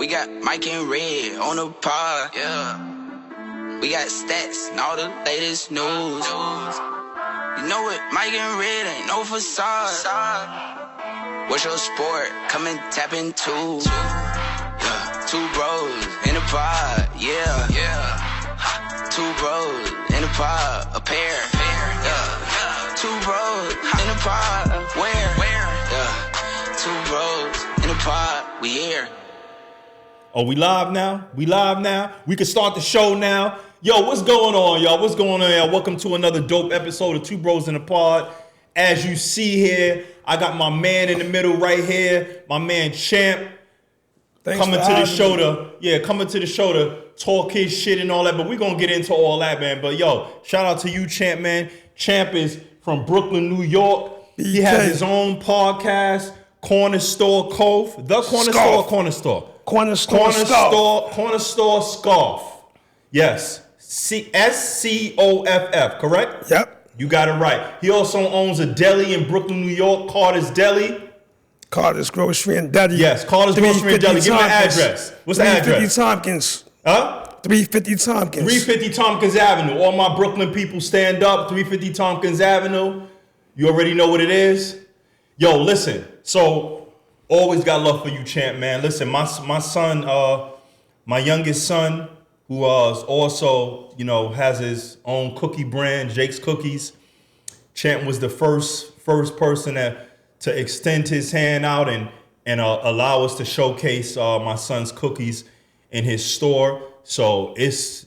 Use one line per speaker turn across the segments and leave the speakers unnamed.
We got Mike and Red on the pod, yeah. We got stats and all the latest news. You know what, Mike and Red ain't no facade. What's your sport? Come and tap into. Yeah. 2 bros in the pod, yeah. 2 bros in the pod, a pair. Yeah. 2 bros in the pod, where? Yeah. 2 bros in the pod, we here.
Oh, we live now? We can start the show now. Yo, what's going on, y'all? Y'all? Welcome to another dope episode of 2Bros&APod. As you see here, I got my man in the middle right here, my man Champ. Coming to the show to talk his shit and all that, but we're going to get into all that, man. But yo, shout out to you, Champ, man. Champ is from Brooklyn, New York. He has his own podcast, Corner Store Scoff. The Corner Store or Corner Store? Corner Store Scoff. Yes. SCOFF, correct?
Yep.
You got it right. He also owns a deli in Brooklyn, New York, Carter's Deli.
Carter's Grocery and Deli.
Yes, Carter's Grocery and Deli. Give me the address. What's the address?
350 Tompkins.
Huh?
350 Tompkins.
350 Tompkins Avenue. All my Brooklyn people stand up. 350 Tompkins Avenue. You already know what it is. Yo, listen. So, always got love for you, Champ, man. Listen, my son, my youngest son, who also, has his own cookie brand, Jake's Cookies. Champ was the first person to extend his hand out and allow us to showcase my son's cookies in his store. So it's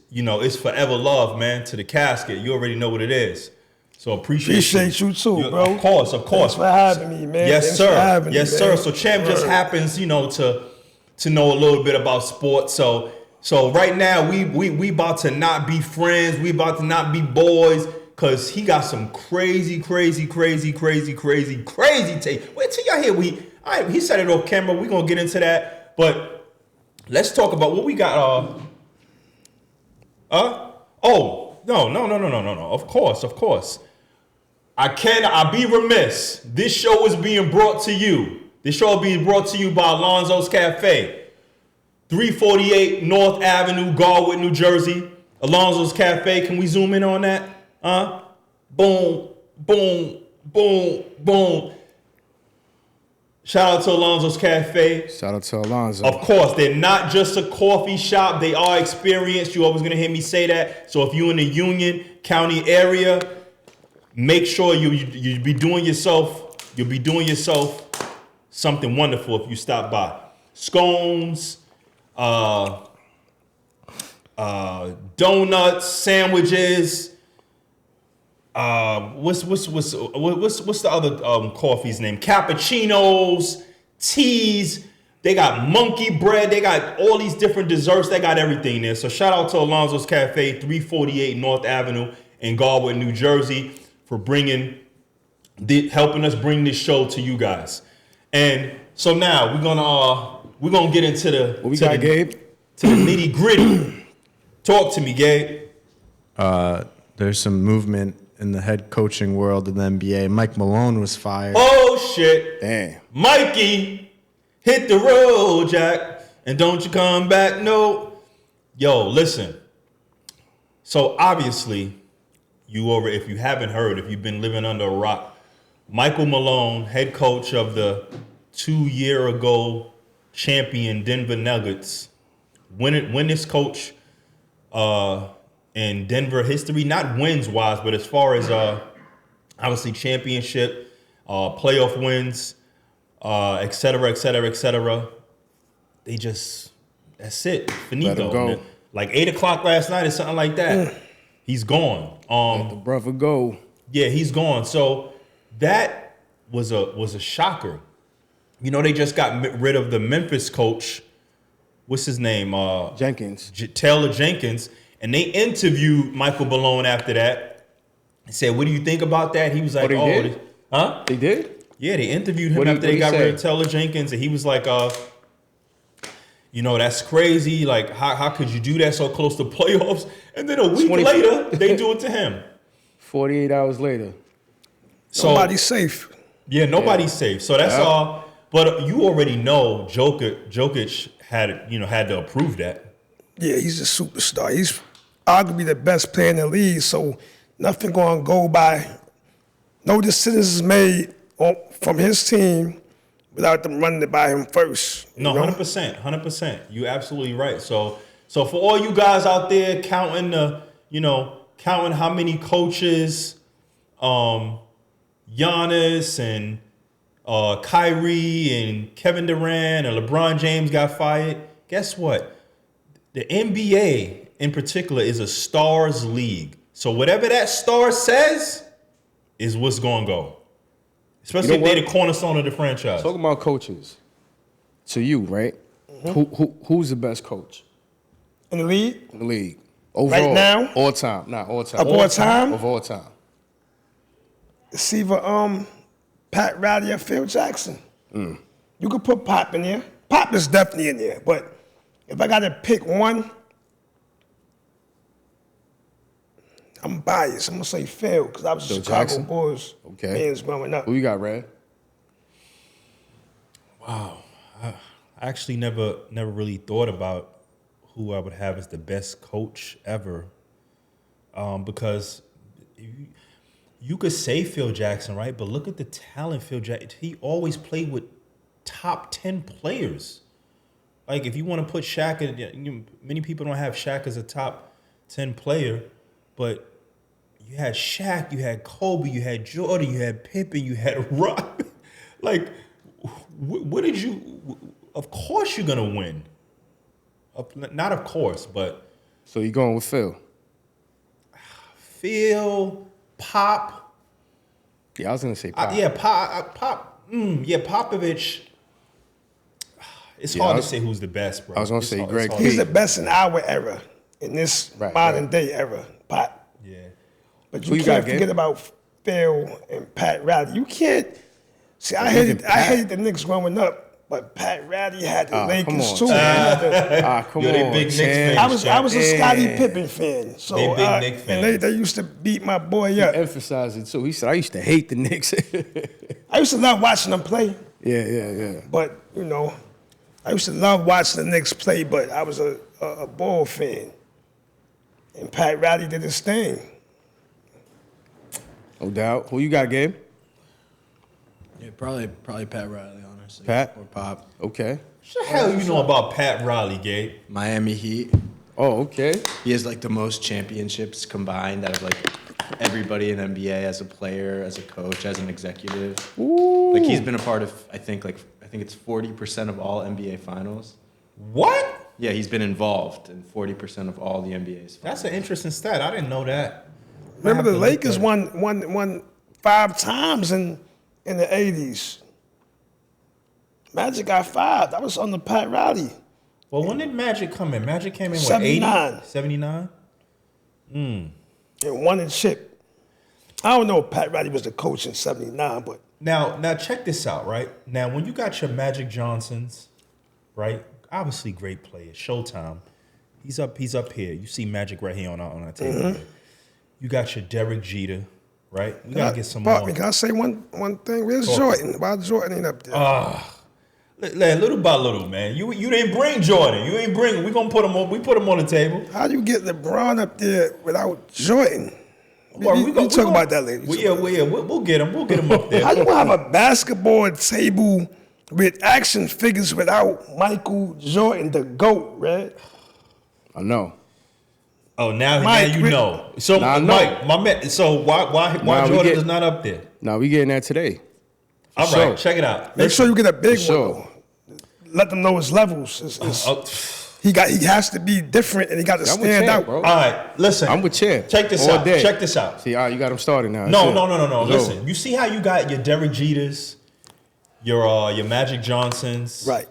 forever love, man, to the casket. You already know what it is. So appreciate
you too, bro.
Of course.
Thanks for having me, man.
Yes, sir. Yes, sir. So Champ just happens, to know a little bit about sports. So right now we about to not be friends. We about to not be boys. Cause he got some crazy take. Wait till y'all hear he said it off camera. We gonna get into that. But let's talk about what we got. Oh no. Of course. I'll be remiss. This show is being brought to you. This show is being brought to you by Alonzo's Cafe. 348 North Avenue, Garwood, New Jersey. Alonzo's Cafe. Can we zoom in on that? Boom. Shout out to Alonzo's Cafe.
Shout out to Alonzo.
Of course, they're not just a coffee shop. They are experienced. You're always going to hear me say that. So if you're in the Union County area, make sure you'll be doing yourself something wonderful if you stop by. Scones, donuts, sandwiches. What's the other coffee's name? Cappuccinos, teas. They got monkey bread. They got all these different desserts. They got everything there. So shout out to Alonzo's Cafe, 348 North Avenue in Garwood, New Jersey, for helping us bring this show to you guys. And so now we're gonna get into
Gabe?
To the nitty gritty. Talk to me, Gabe.
There's some movement in the head coaching world of the NBA. Mike Malone was fired.
Oh shit!
Damn.
Mikey, hit the road, Jack, and don't you come back, no. Yo, listen. So obviously, if you haven't heard, if you've been living under a rock, Michael Malone, head coach of the 2 year ago champion Denver Nuggets, winnest coach in Denver history, not wins wise, but as far as obviously championship, playoff wins, et cetera. They just, that's it. Finito.
Let him go.
Man. Like 8:00 last night or something like that. He's gone.
Let the brother go.
Yeah, he's gone. So that was a shocker. They just got rid of the Memphis coach. What's his name?
Jenkins.
Taylor Jenkins. And they interviewed Michael Malone after that and said, what do you think about that? He was like,
did?
Huh?
They did?
Yeah, they interviewed him after they got rid of Taylor Jenkins. And he was like, that's crazy. Like, how could you do that so close to playoffs? And then a week later, they do it to him.
48 hours later.
So, nobody's safe.
Yeah, nobody's safe. So that's all. But you already know Jokic had to approve that.
Yeah, he's a superstar. He's arguably the best player in the league, so nothing going to go by. No decisions made from his team without them running it by him first.
No, 100%. You're absolutely right. So for all you guys out there counting how many coaches, Giannis and Kyrie and Kevin Durant and LeBron James got fired, guess what? The NBA in particular is a stars league. So whatever that star says is what's going to go. Especially if they're the cornerstone of the franchise.
Talking about coaches, to you, right? Who's the best coach
In the league?
in the league? Overall,
Right now?
all time, not all time.
Of all time?
Of all time.
It's either Pat Riley or Phil Jackson. You could put Pop in there. Pop is definitely in there, but if I got to pick one, I'm biased. I'm going to say Phil because I was a
Phil
Chicago
Jackson?
Bulls fans growing up.
Who you got, Red?
Wow. I actually never really thought about who I would have as the best coach ever. Because you could say Phil Jackson, right? But look at the talent Phil Jackson. He always played with top 10 players. Like if you want to put Shaq in, many people don't have Shaq as a top 10 player, but you had Shaq, you had Kobe, you had Jordan, you had Pippen, you had Rock. Like, what did you? Of course you're gonna win. Not of course, but.
So you going with Phil?
Phil, Pop.
Yeah, I was gonna say Pop.
Pop. Popovich. It's hard to say who's the best, bro.
I was gonna say Greg.
He's the best in our era, in this modern day era, Pop.
Yeah.
But you can't forget about Phil and Pat Riley. You can't. See, I hated the Knicks growing up, but Pat Riley had the Lakers too.
Come on,
big Knicks fans.
I was a Scottie Pippen fan. So
they big Knicks fans.
And they used to beat my boy up.
He emphasized it too. He said, "I used to hate the Knicks."
I used to love watching them play.
Yeah.
But I used to love watching the Knicks play. But I was a Bull fan, and Pat Riley did his thing.
No doubt. Who you got, Gabe?
Yeah, probably Pat Riley, honestly.
Pat?
Or Pop.
Okay.
What the hell you know about Pat Riley, Gabe?
Miami Heat.
Oh, okay.
He has like the most championships combined out of like everybody in NBA as a player, as a coach, as an executive.
Ooh.
Like he's been a part of I think it's 40% of all NBA finals.
What?
Yeah, he's been involved in 40% of all the NBA's finals.
That's an interesting stat. I didn't know that.
Remember the Lakers won 5 times in the 80s. Magic got 5. That was under Pat Riley.
Well, when did Magic come in? Magic came in, what,
79.
80? 79?
And won a chip. I don't know if Pat Riley was the coach in 79, but...
Now check this out, right? Now, when you got your Magic Johnsons, right? Obviously great players. Showtime. He's up here. You see Magic right here on our table. Mm-hmm. You got your Derek Jeter, right? We got to get some more.
Can I say one thing? Where's Jordan? Why Jordan ain't up there?
Little by little, man. You didn't bring Jordan. You ain't bring him. We put him on the table.
How do you get LeBron up there without Jordan?
Well,
we talk about that later.
We'll get him. We'll get him up there.
How you have a basketball table with action figures without Michael Jordan, the GOAT, right?
I know.
Oh, now you know. So, Mike, my man. So why Jordan is not up there?
No, we getting that today.
All right, check it out.
Make sure you get a big one. Though. Let them know his levels. He has to be different, and he got to stand out,
bro.
All right, listen.
I'm with Chair.
Check this out.
Day.
Check this out.
See, all right, you got him started now.
No. Listen, you see how you got your Derek Jeters, your Magic Johnsons,
right?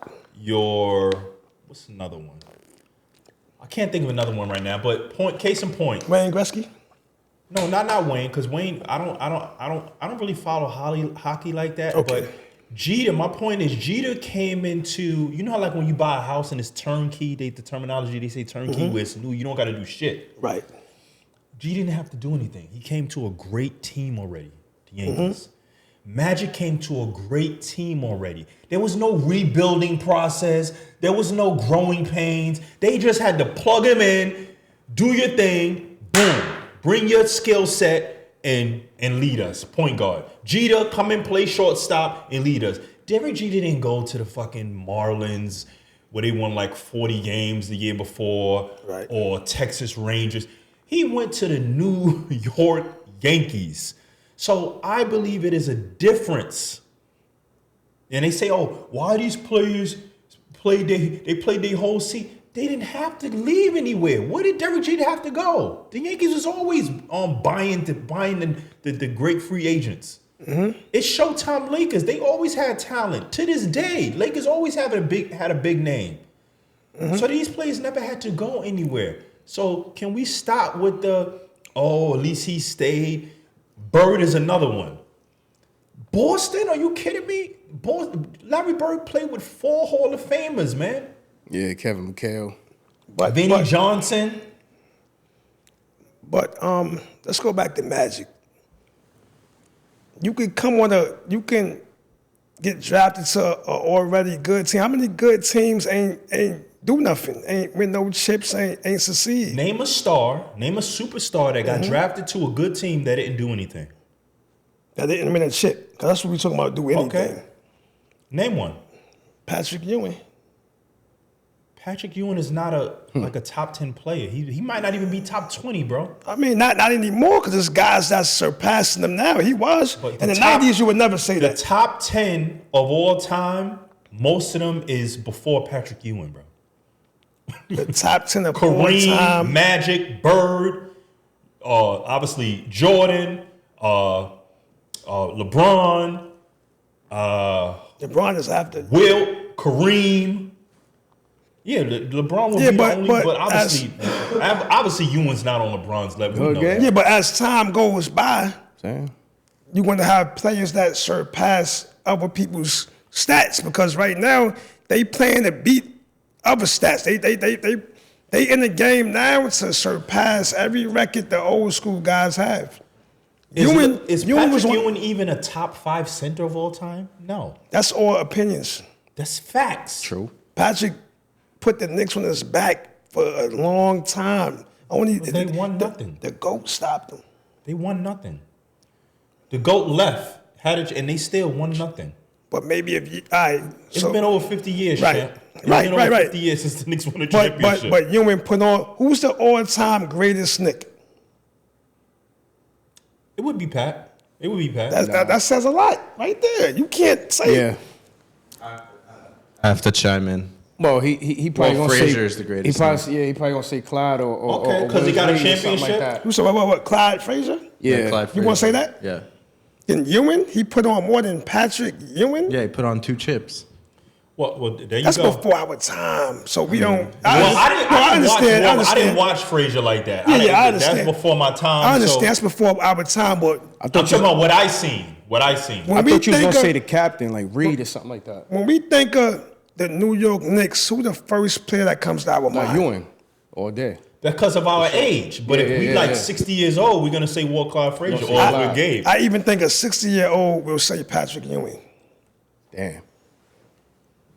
What's another one? I can't think of another one right now. But case in point,
Wayne Gretzky.
No, not Wayne, because Wayne, I don't really follow hockey like that.
Okay.
But Jeter, my point is Jeter came into, you know how like when you buy a house and it's turnkey, the terminology they say turnkey where it's new, you don't got to do shit.
Right.
Jeter didn't have to do anything. He came to a great team already, the Yankees. Magic came to a great team already. There was no rebuilding process. There was no growing pains. They just had to plug him in, do your thing, boom, bring your skill set and lead us. Point guard. Jeter, come and play shortstop and lead us. Derek Jeter didn't go to the fucking Marlins where they won like 40 games the year before,
right,
or Texas Rangers. He went to the New York Yankees. So I believe it is a difference. And they say, oh, why these players played their whole season? They didn't have to leave anywhere. Where did Derek Jeter have to go? The Yankees was always buying the great free agents. Mm-hmm. It's Showtime Lakers. They always had talent. To this day, Lakers always had a big name. Mm-hmm. So these players never had to go anywhere. So can we stop with the, at least he stayed? Bird is another one. Boston, are you kidding me? Larry Bird played with 4 Hall of Famers, man.
Yeah, Kevin McHale.
Vinnie Johnson.
But let's go back to Magic. You can get drafted to an already good team. How many good teams ain't do nothing? Ain't win no chips, ain't succeed.
Name a superstar that got drafted to a good team that didn't do anything.
That didn't win a chip. Because that's what we're talking about, do anything.
Okay. Name one.
Patrick Ewing.
Patrick Ewing is not like a top 10 player. He might not even be top 20, bro.
I mean, not anymore, because there's guys that's surpassing them now. He was. In the 90s, you would never say that.
The top 10 of all time, most of them is before Patrick Ewing, bro.
The top 10 of
Kareem,
all time.
Magic, Bird, obviously Jordan, LeBron.
LeBron is after.
Wilt, Kareem. Yeah, LeBron will be the only, but obviously Ewing's not on LeBron's level.
Okay.
Yeah, but as time goes by, you're going to have players that surpass other people's stats, because right now they playing to beat other stats. They in the game now to surpass every record the old school guys have.
Is Patrick Ewing even a top 5 center of all time? No.
That's all opinions.
That's facts.
True.
Patrick put the Knicks on his back for a long time.
They won nothing.
The GOAT stopped them.
They won nothing. The GOAT left, and they still won nothing.
But maybe if you,
it's been over 50 years,
right?
It's been over 50 years since the Knicks won a championship.
But Ewing put on, who's the all-time greatest Knick?
It would be Pat.
That says a lot right there. You can't say.
Yeah.
I have to chime in.
Well, he probably gonna say
Frazier is the greatest.
He probably gonna say Clyde or
okay, because he got a championship.
Like that.
Who said what? Clyde Frazier?
Yeah.
Clyde
You want to say that?
Yeah.
Then Ewing, he put on more than Patrick Ewing.
Yeah, he put on 2 chips.
Well, there you
That's
go.
before our time, so we don't.
I didn't watch Frazier like that.
Yeah, I understand.
That's before my time.
I understand. That's before our time, but
I'm talking about what I seen.
I thought you was gonna say the captain, like Reed or something like that.
When we think of the New York Knicks, who the first player that comes to our mind?
Ewing, all day.
Because of our age. But if we 60 years old, we're going to say Clyde Frazier or we're Gabe.
I even think a 60-year-old will say Patrick Ewing.
Damn.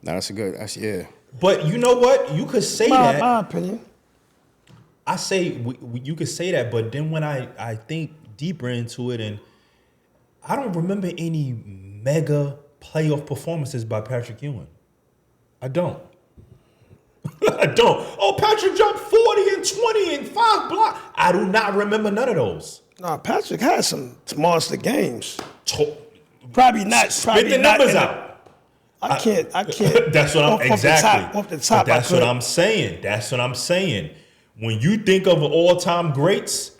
No, that's yeah.
But you know what? You could say that.
My opinion.
I say you could say that, but then when I think deeper into it, and I don't remember any mega playoff performances by Patrick Ewing. I don't. I don't. Oh, Patrick jumped 40 and 20 and 5 blocks. I do not remember none of those.
Nah, Patrick had some monster games. Probably not.
Spit the numbers out.
I can't.
That's what I'm exactly.
Off the top.
That's what I'm saying. That's what I'm saying. When you think of all-time greats,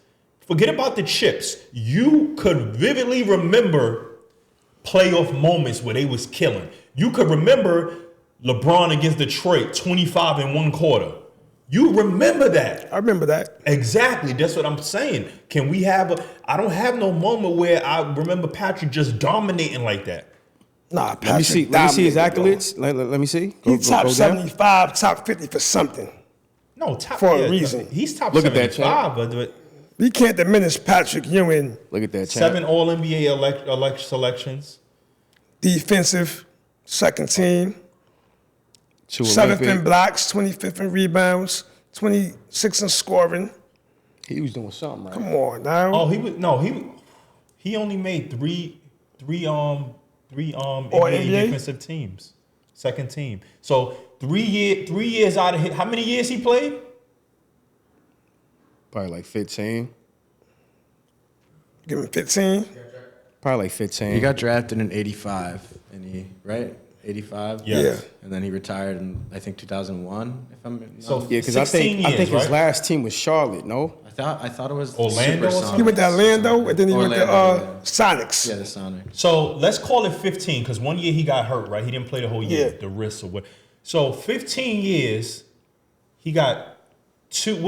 forget about the chips. You could vividly remember playoff moments where they was killing. You could remember LeBron against Detroit, 25 in 1 quarter. You remember that.
I remember that.
Exactly. That's what I'm saying. Can we have I don't have no moment where I remember Patrick just dominating like that.
Nah, Patrick.
Let me see his accolades. Let me see.
He's top 75, top 50 for something.
No, top
for a reason.
He's top
Look
75,
at that,
but
We can't diminish Patrick Ewing.
Look at that.
7 All-NBA selections.
Defensive, second team.
2
7th
Olympic.
in blocks, 25th in rebounds, 26th in scoring.
He was doing something right.
Come on now.
Oh, he only made three NBA
NBA?
defensive teams, second team. So 3 years out of how many years he played?
Probably like 15.
Give him 15.
Probably like 15.
He got drafted in '85, and he right 85.
Yes.
Yeah.
And then he retired in I think 2001. If I'm
So
Yeah, because I
16
think his
years, right?
last team was Charlotte. No.
I thought it was
Orlando or
Supersonics.
something?
He went to Orlando, and then he went to
Orlando, yeah.
Sonics.
Yeah, the Sonics.
So let's call it 15 because 1 year he got hurt, right? He didn't play the whole year,
Yeah.
the wrist or what. So 15 years, he got 2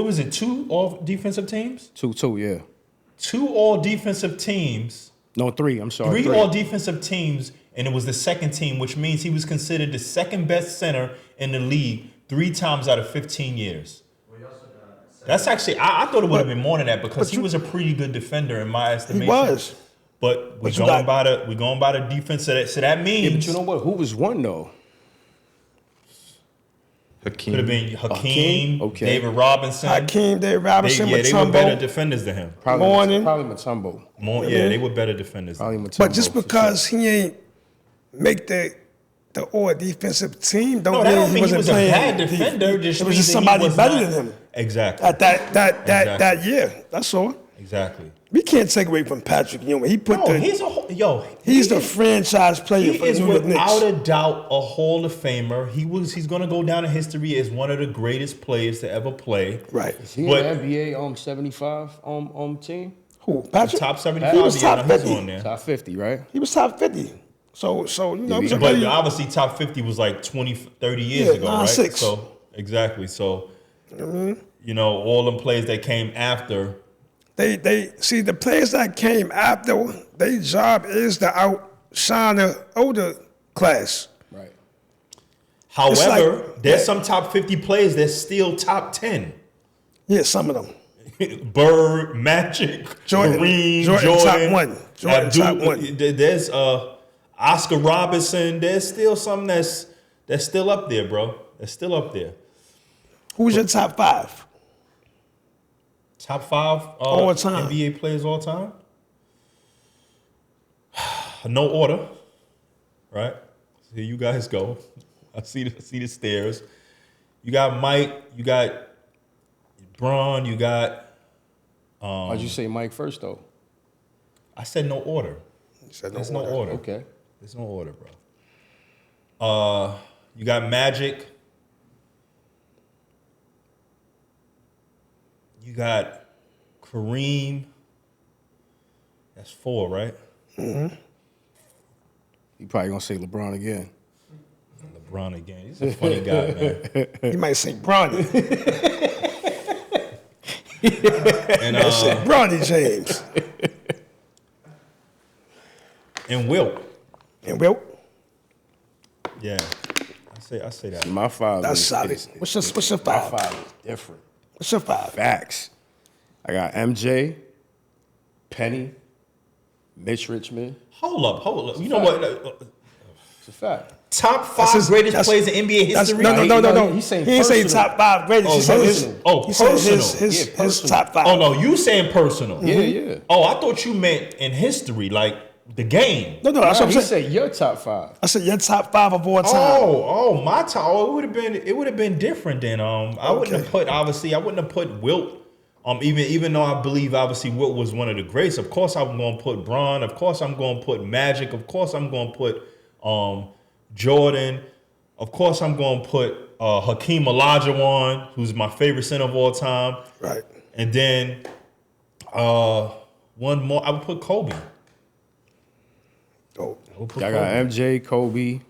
all defensive teams?
2-2, yeah.
2 all defensive teams,
No, 3. I'm sorry.
3 all defensive teams, and it was the second team, which means he was considered the second best center in the league 3 times out of 15 years. That's actually, I thought it would have been more than that because he was a pretty good defender in my estimation.
He was.
But we're
But you
going
got-
by the defense. So that means
Yeah, but you know what? Who was one though?
Hakeem.
could have been Hakeem,
Hakeem? Okay.
David Robinson.
Hakeem, Dave Robinson,
they were better
Matumbo.
defenders than him.
Morning.
Probably Matumbo.
They were better defenders.
Probably Matumbo.
But just
for
because he ain't make the all defensive team, don't
No, that
mean
don't
he
mean he
wasn't
was a
playing.
bad defender.
It
Just
was
means
just
that
somebody
he was
better
not-
than him
Exactly.
at that year. That's all.
Exactly.
We can't take away from Patrick Ewing. He put
No,
the
he's
the franchise player
He
for the
is
New York
without
Knicks.
a doubt a Hall of Famer. He's going to go down in history as one of the greatest players to ever play.
Right.
Is he
But-
in the NBA 75 team?
Who? Patrick?
Top 75.
He was top
yeah, he's
50.
on there.
Top 50, right?
He was top 50. So you know,
Yeah,
But obviously, top 50 was like 20, 30 years
Yeah,
ago, right?
96.
So exactly. So you know, all them players that came after.
They see the players that came after. Their job is to outshine the older class.
Right.
However,
like-
there's some top 50 players that's still top 10.
Yeah, some of them.
Bird, Magic,
Jordan.
Kareem,
Jordan top 1. Jordan top 1.
There's Oscar Robertson. There's still some that's still up there, bro. That's still up there.
Who's your top 5?
Top 5
All time.
NBA players all time. No order, right? Here you guys go. I see the stairs. You got Mike. You got Braun. You got.
Why'd you say Mike first though?
I said no order. There's no order.
Okay.
There's no order, bro. You got Magic. You got Kareem. That's 4, right?
You probably gonna say LeBron again.
LeBron again. He's a funny guy, man.
You might say Bronny.
And
Bronny James.
and Wilt.
And Wilt.
Yeah. I say that.
My 5
That's
is,
solid.
is-
What's your
my
5?
5 is different.
What's your 5?
Facts. I got MJ, Penny, Mitch Richmond.
Hold up. You know what?
It's a fact.
Top 5
That's his-
greatest
that's-
players in NBA
That's,
history.
no.
He's saying
he didn't say
personal.
top 5 greatest. He said his,
Oh,
he said
personal.
his
personal.
top 5.
Oh no, you saying personal?
Yeah, yeah.
Oh, I thought you meant in history, like the game.
No, that's what I'm
He
saying.
said your top 5.
I said your top 5 of all time.
Oh, my top. Oh, it would have been different then. I wouldn't have put Wilt. Even though I believe obviously Wilt was one of the greats. Of course I'm going to put Bron. Of course I'm going to put Magic. Of course I'm going to put Jordan. Of course I'm going to put Hakeem Olajuwon, who's my favorite center of all time.
Right.
And then one more. I would put Kobe.
Oh,
I would put
I got MJ, Kobe,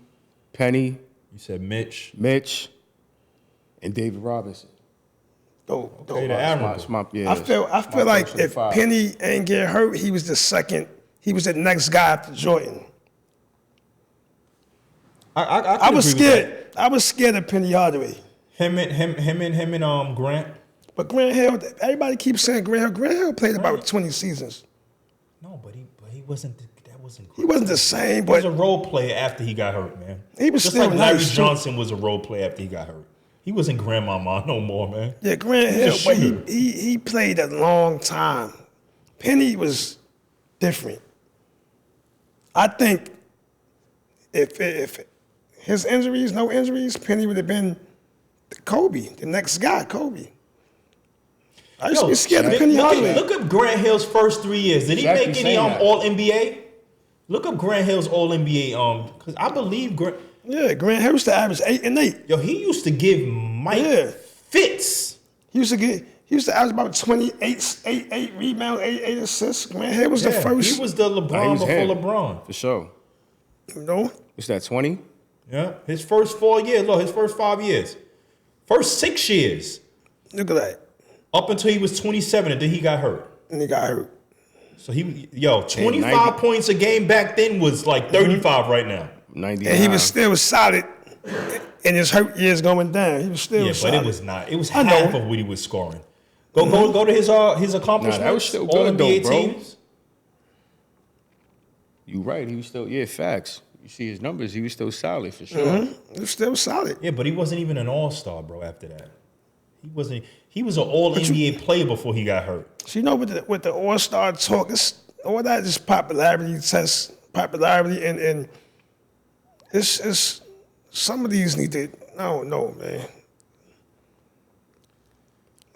Penny,
You said Mitch.
and David Robinson.
dope.
Okay, the
dope.
admirable.
It's my,
I feel like
personal
if
5.
Penny ain't get hurt, he was the second. He was the next guy after Jordan.
I
I was
agree with
scared. I was scared of Penny Hardaway.
that. Him and Grant.
But Grant Hill, everybody keeps saying Grant Hill. Grant Hill played about 20 seasons.
No, but he wasn't. That wasn't.
He wasn't the same,
He was
but
a role player after he got hurt, man.
he was
just
still
like Larry
nice, too.
Johnson was a role player after he got hurt. He wasn't grandmama no more, man.
yeah, Grant
He
Hill,
was a
but
shooter.
he played a long time. Penny was different. I think if his injuries, no injuries, Penny would have been Kobe, the next guy, Kobe. I used to be scared of Penny Hardaway.
Look up Grant Hill's first 3 years. Did he
Exactly
make any
saying that.
All NBA? Look up Grant Hill's All NBA because I believe
Yeah, Grant Hill used to average 8 and 8.
Yo, he used to give Mike
Yeah.
fits.
He used to average about 28, 8 rebounds, 8 assists. Grant Hill was the
Yeah,
first.
he was the LeBron
He was
before
him.
LeBron.
For sure.
You know,
What's that, 20?
Yeah, his first 4 years. Look, his first 5 years, first 6 years,
look at that.
up until he was 27, and then he got hurt.
And he got hurt.
So 25
90
points a game back then was like 35 right now.
99.
And he was still solid in his hurt years going down. He was still
Yeah,
solid.
but it was not. It was
I
half
know.
of what he was scoring. Go to his accomplishments.
Nah, that was still
All
good though,
NBA
bro.
teams.
You right. He was still, facts. You see his numbers, he was still solid for sure.
He was still solid.
Yeah, but he wasn't even an all-star, bro. After that, he wasn't. He was an all NBA player before he got hurt.
So you know, with the All-Star talk, all that is popularity and it's some of these need to. No, man.
All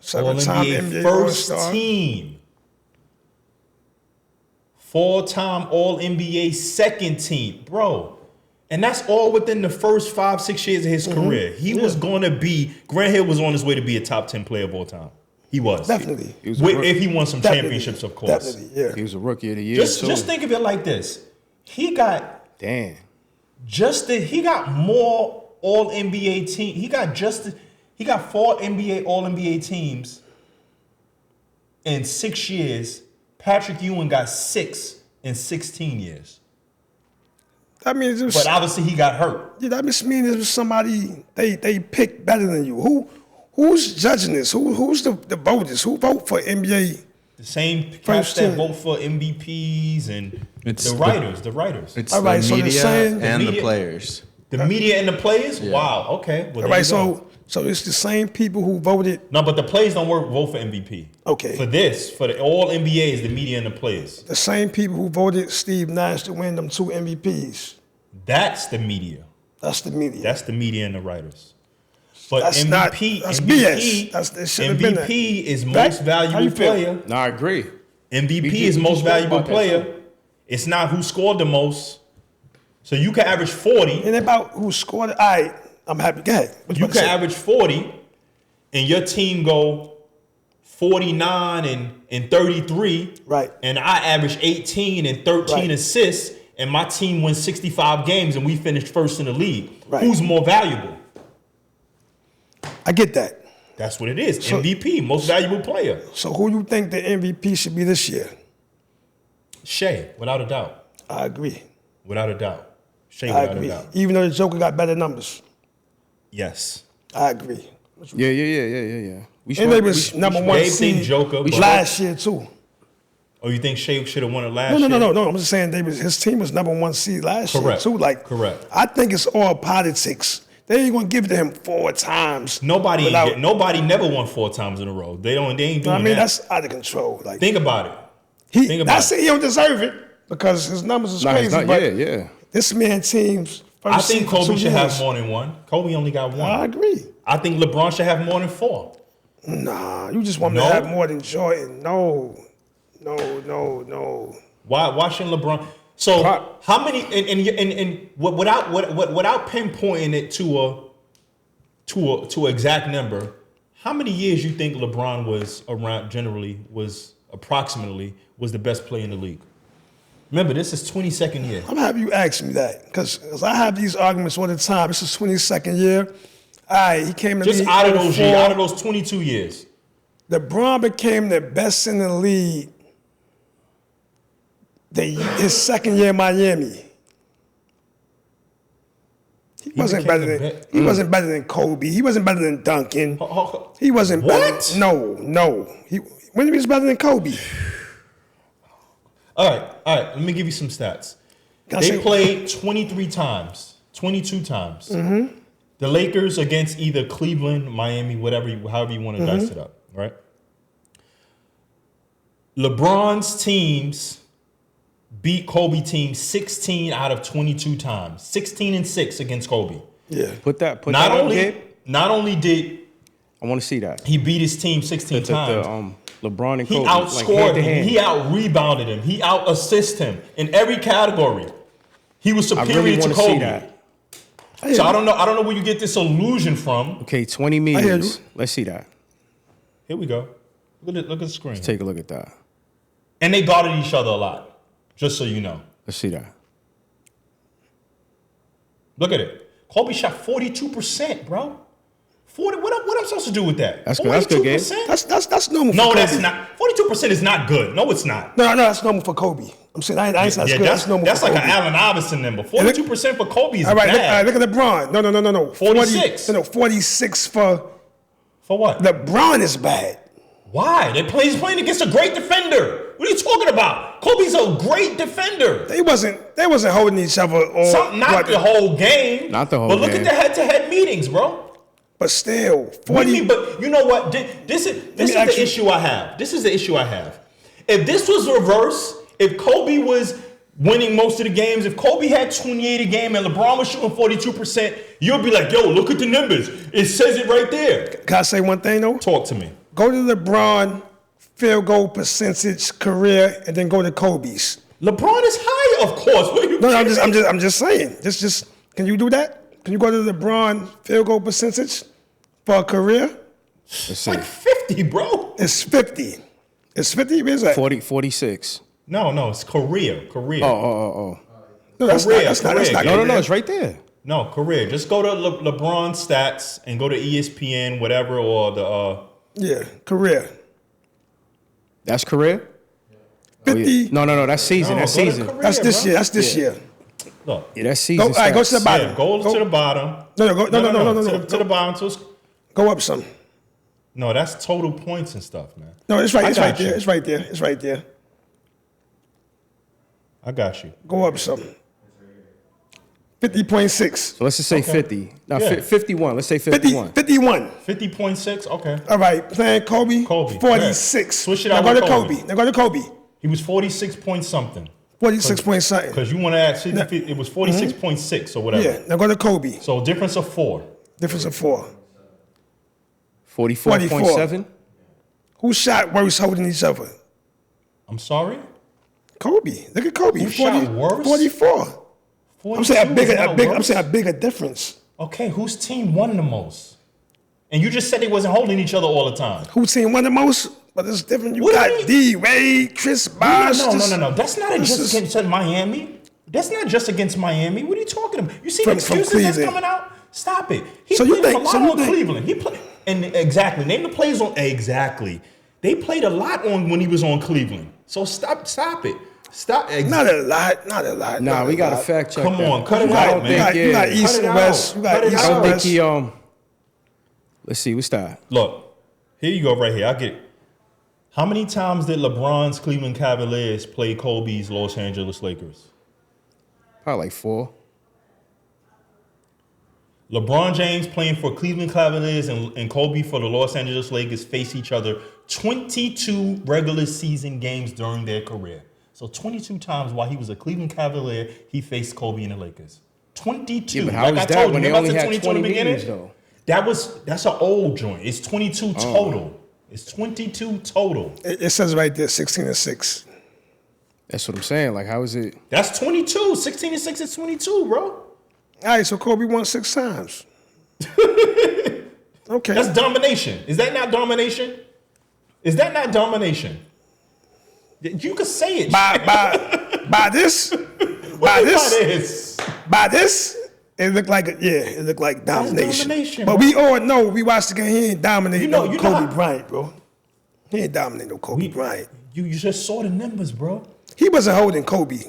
Seven-time
NBA
NBA
first
All-Star.
team. 4-time All NBA second team, bro. And that's all within the first 5-6 years of his career. He was going to be. Grant Hill was on his way to be a top 10 player of all time. He was
Definitely.
He was
If he won some
Definitely.
championships, of course.
Definitely, yeah.
He was a rookie of the year.
Just think of it like this: he got
Damn.
he got more All NBA team. He got 4 NBA All NBA teams in 6 years. Patrick Ewing got 6 in 16 years.
That means it was,
But obviously he got hurt.
yeah, that just means it was somebody they picked better than you. Who's judging this? Who's the voters? Who vote for NBA?
The same cats
First
that
team.
vote for MVPs and
It's
the writers.
It's
All right,
the
so they're
media
saying-
and
The
the
media-
players.
The media and the players?
Yeah.
Wow, okay. Well,
All
there
right,
you go.
so it's the same people who voted.
No, but the players don't vote for MVP.
Okay.
For the all NBA is the media and the players.
The same people who voted Steve Nash to win them 2 MVPs.
That's the media.
That's the media.
That's the media and the writers. But
That's not-
MVP,
that's
MVP,
BS. It shouldn't have been that.
MVP is
Right?
most
How
valuable
you feel?
player.
No, I agree.
MVP
We
is
just
most
spoke
valuable
about that,
player.
too.
It's not who scored the most. So you can average 40.
And about who scored it. All right, I'm happy. Go ahead. What
You
about to
can
say?
average 40 and your team go 49 and 33.
Right.
And I average 18 and 13
Right.
assists and my team wins 65 games and we finished first in the league.
Right.
Who's more valuable?
I get that.
That's what it is.
So-
MVP, most valuable player.
So who you think the MVP should be this year?
Shea, without a doubt.
I agree.
Without a doubt. Shea,
I
without
agree.
a doubt.
Even though the Joker got better numbers.
Yes.
I agree.
Yeah. We
And they was number one
Dave think
seed
Joker, but-
last year too.
Oh, you think Shea should have won it last
No,
year?
no. I'm just saying his team was number one seed last
Correct.
year too. Like,
Correct.
I think it's all politics. They ain't gonna give it to him 4 times.
Nobody
without-
never won 4 times in a row. They ain't doing
I mean,
that.
that's out of control. Like,
Think about it. think about
not
it.
saying he don't deserve it because his numbers is
Nah,
crazy.
it's not.
But
Yeah.
this man team's first
I think
seed for
Kobe
2
should
years.
have more than one. Kobe only got one.
I agree.
I think LeBron should have more than 4.
Nah, you just want me
No?
to have more than Jordan. No.
Why shouldn't LeBron? So
Pro-
how many? And without pinpointing it to an exact number, how many years you think LeBron was around? Generally, was approximately the best player in the league. Remember, this is 22nd year.
I'm happy you asked me that because I have these arguments all the time. This is 22nd year. All right, he came to
Just
league
out of those
04.
years, out of those 22 years.
LeBron became the best in the league his second year in Miami. wasn't better than Kobe. He wasn't better than Duncan. He wasn't better.
What?
No. When he was better than Kobe.
All right. Let me give you some stats. They played 23 times, 22 times. Mm-hmm. The Lakers against either Cleveland, Miami, however you want to dice it up, right? LeBron's teams beat Kobe teams 16 out of 22 times. 16-6 against Kobe.
Yeah.
Put that
Not
up,
only
Gabe.
I
want to see that.
he beat his team 16 times.
LeBron and
He
Kobe.
outscored him.
hand-to-hand.
He out-rebounded him. He out-assisted him in every category. He was
I
superior
really
to
want to
Kobe.
see that.
So I don't know where you get this illusion from.
Okay, 20 meters. Let's see that.
Here we go. Look at the screen.
Take a look at that.
And they guarded each other a lot, just so you know.
Let's see that.
Look at it. Kobe shot 42%, bro. 40. What I'm supposed to do with that?
That's good. That's good, Gabe.
That's normal.
No,
for
that's
Kobe.
not. 42% is not good. No, it's not.
No, that's normal for Kobe. I'm saying I ain't saying that's good. That's normal.
That's
for
like
Kobe.
an Allen Iverson number. 42% for Kobe is
All right,
bad.
look at LeBron. No.
46.
46 for
what?
LeBron is bad.
Why? He's playing against a great defender. What are you talking about? Kobe's a great defender.
They wasn't holding each other on.
Not the whole game.
Not the whole
But look
game.
at the head-to-head meetings, bro.
But still,
What
40.
do you mean? But you know what? This is the issue I have. This is the issue I have. If this was reverse, if Kobe was winning most of the games, if Kobe had 28 a game and LeBron was shooting 42%, you'll be like, yo, look at the numbers. It says it right there.
Can I say one thing though?
Talk to me.
Go to LeBron field goal percentage career, and then go to Kobe's.
LeBron is higher, of course. What are you
No,
kidding?
I'm just saying. Just can you do that? Can you go to LeBron field goal percentage for a career?
It's like 50, bro.
It's 50. It's 50. Where's that?
46.
No, it's career.
Oh.
No, that's
Career,
not. That's not.
career.
No, it's right there.
No, career. Just go to LeBron stats and go to ESPN, whatever, or the.
Yeah, career.
That's career?
50.
No, that's season.
No,
That's
go to
season.
career,
That's this
bro.
year. That's this year.
Look.
Yeah, that's season.
All right, go to the
stats.
bottom.
Yeah, go to the bottom.
No.
To the bottom. So
Go up some.
no, that's total points and stuff, man.
No, it's right.
I
It's
got
right there.
you.
It's right there. It's right there.
I got you.
Go up some. 50.6.
So let's just say 50. No,
Yeah.
51. Let's say
50,
51.
51.
50.6. Okay.
All right, playing Kobe.
Kobe,
46.
yeah. Switch it
now
out
go to
with
Kobe.
Kobe.
Now go to Kobe.
He was 46 point something.
46 point something.
Because you want to add 50, it was 46.6 or whatever.
Yeah. Now go to Kobe.
So difference of 4.
Difference of 4.
44.7.
Who shot worse holding each other?
I'm sorry.
Kobe. Look at Kobe.
Who shot worse?
44. I'm
42
saying
is not
I'm
worse.
saying a bigger difference.
Okay, whose team won the most? And you just said they wasn't holding each other all the time.
Who team won the most? But it's different. You
What do you
got D Wade, Chris Bosh.
No. That's not
this
just
is-
against Miami. That's not just against Miami. What are you talking about? You see the
From
excuses that's
Cleveland.
coming out? Stop it. He
So you
played a
think-
lot
so you
on
think-
Cleveland. He played and exactly. Name the plays on exactly. They played a lot on when he was on Cleveland. So stop it. Stop.
Not a lot.
Nah, we got to fact check
Come
that.
on, cut it
I
out,
don't
man.
You got,
think,
you got
yeah.
East
Cut it
and West.
out.
You got
Cut it
East
I
and
don't think
West.
he, let's see, what's that?
Look, here you go right here. I get it. How many times did LeBron's Cleveland Cavaliers play Kobe's Los Angeles Lakers?
Probably like 4.
LeBron James playing for Cleveland Cavaliers and Kobe for the Los Angeles Lakers face each other 22 regular season games during their career. So 22 times while he was a Cleveland Cavalier, he faced Kobe and the Lakers. 22.
Yeah, but how is that when they
remember I
only
said
had
22 in
20
the beginning?
meetings, though?
That's an old joint. It's 22 total. It's 22 total.
It says right there, 16-6.
That's what I'm saying. Like, how is it?
That's 22. 16-6 is 22, bro.
All right, so Kobe won 6 times. Okay.
That's domination. Is that not domination? Is that not domination? You could say it.
by this, by this, it looked like domination.
domination,
But
bro.
we all know, we watched the game, he ain't dominating
You know
Kobe
how-
Bryant, bro. He ain't dominating no Kobe Bryant.
You just saw the numbers, bro.
He wasn't holding Kobe.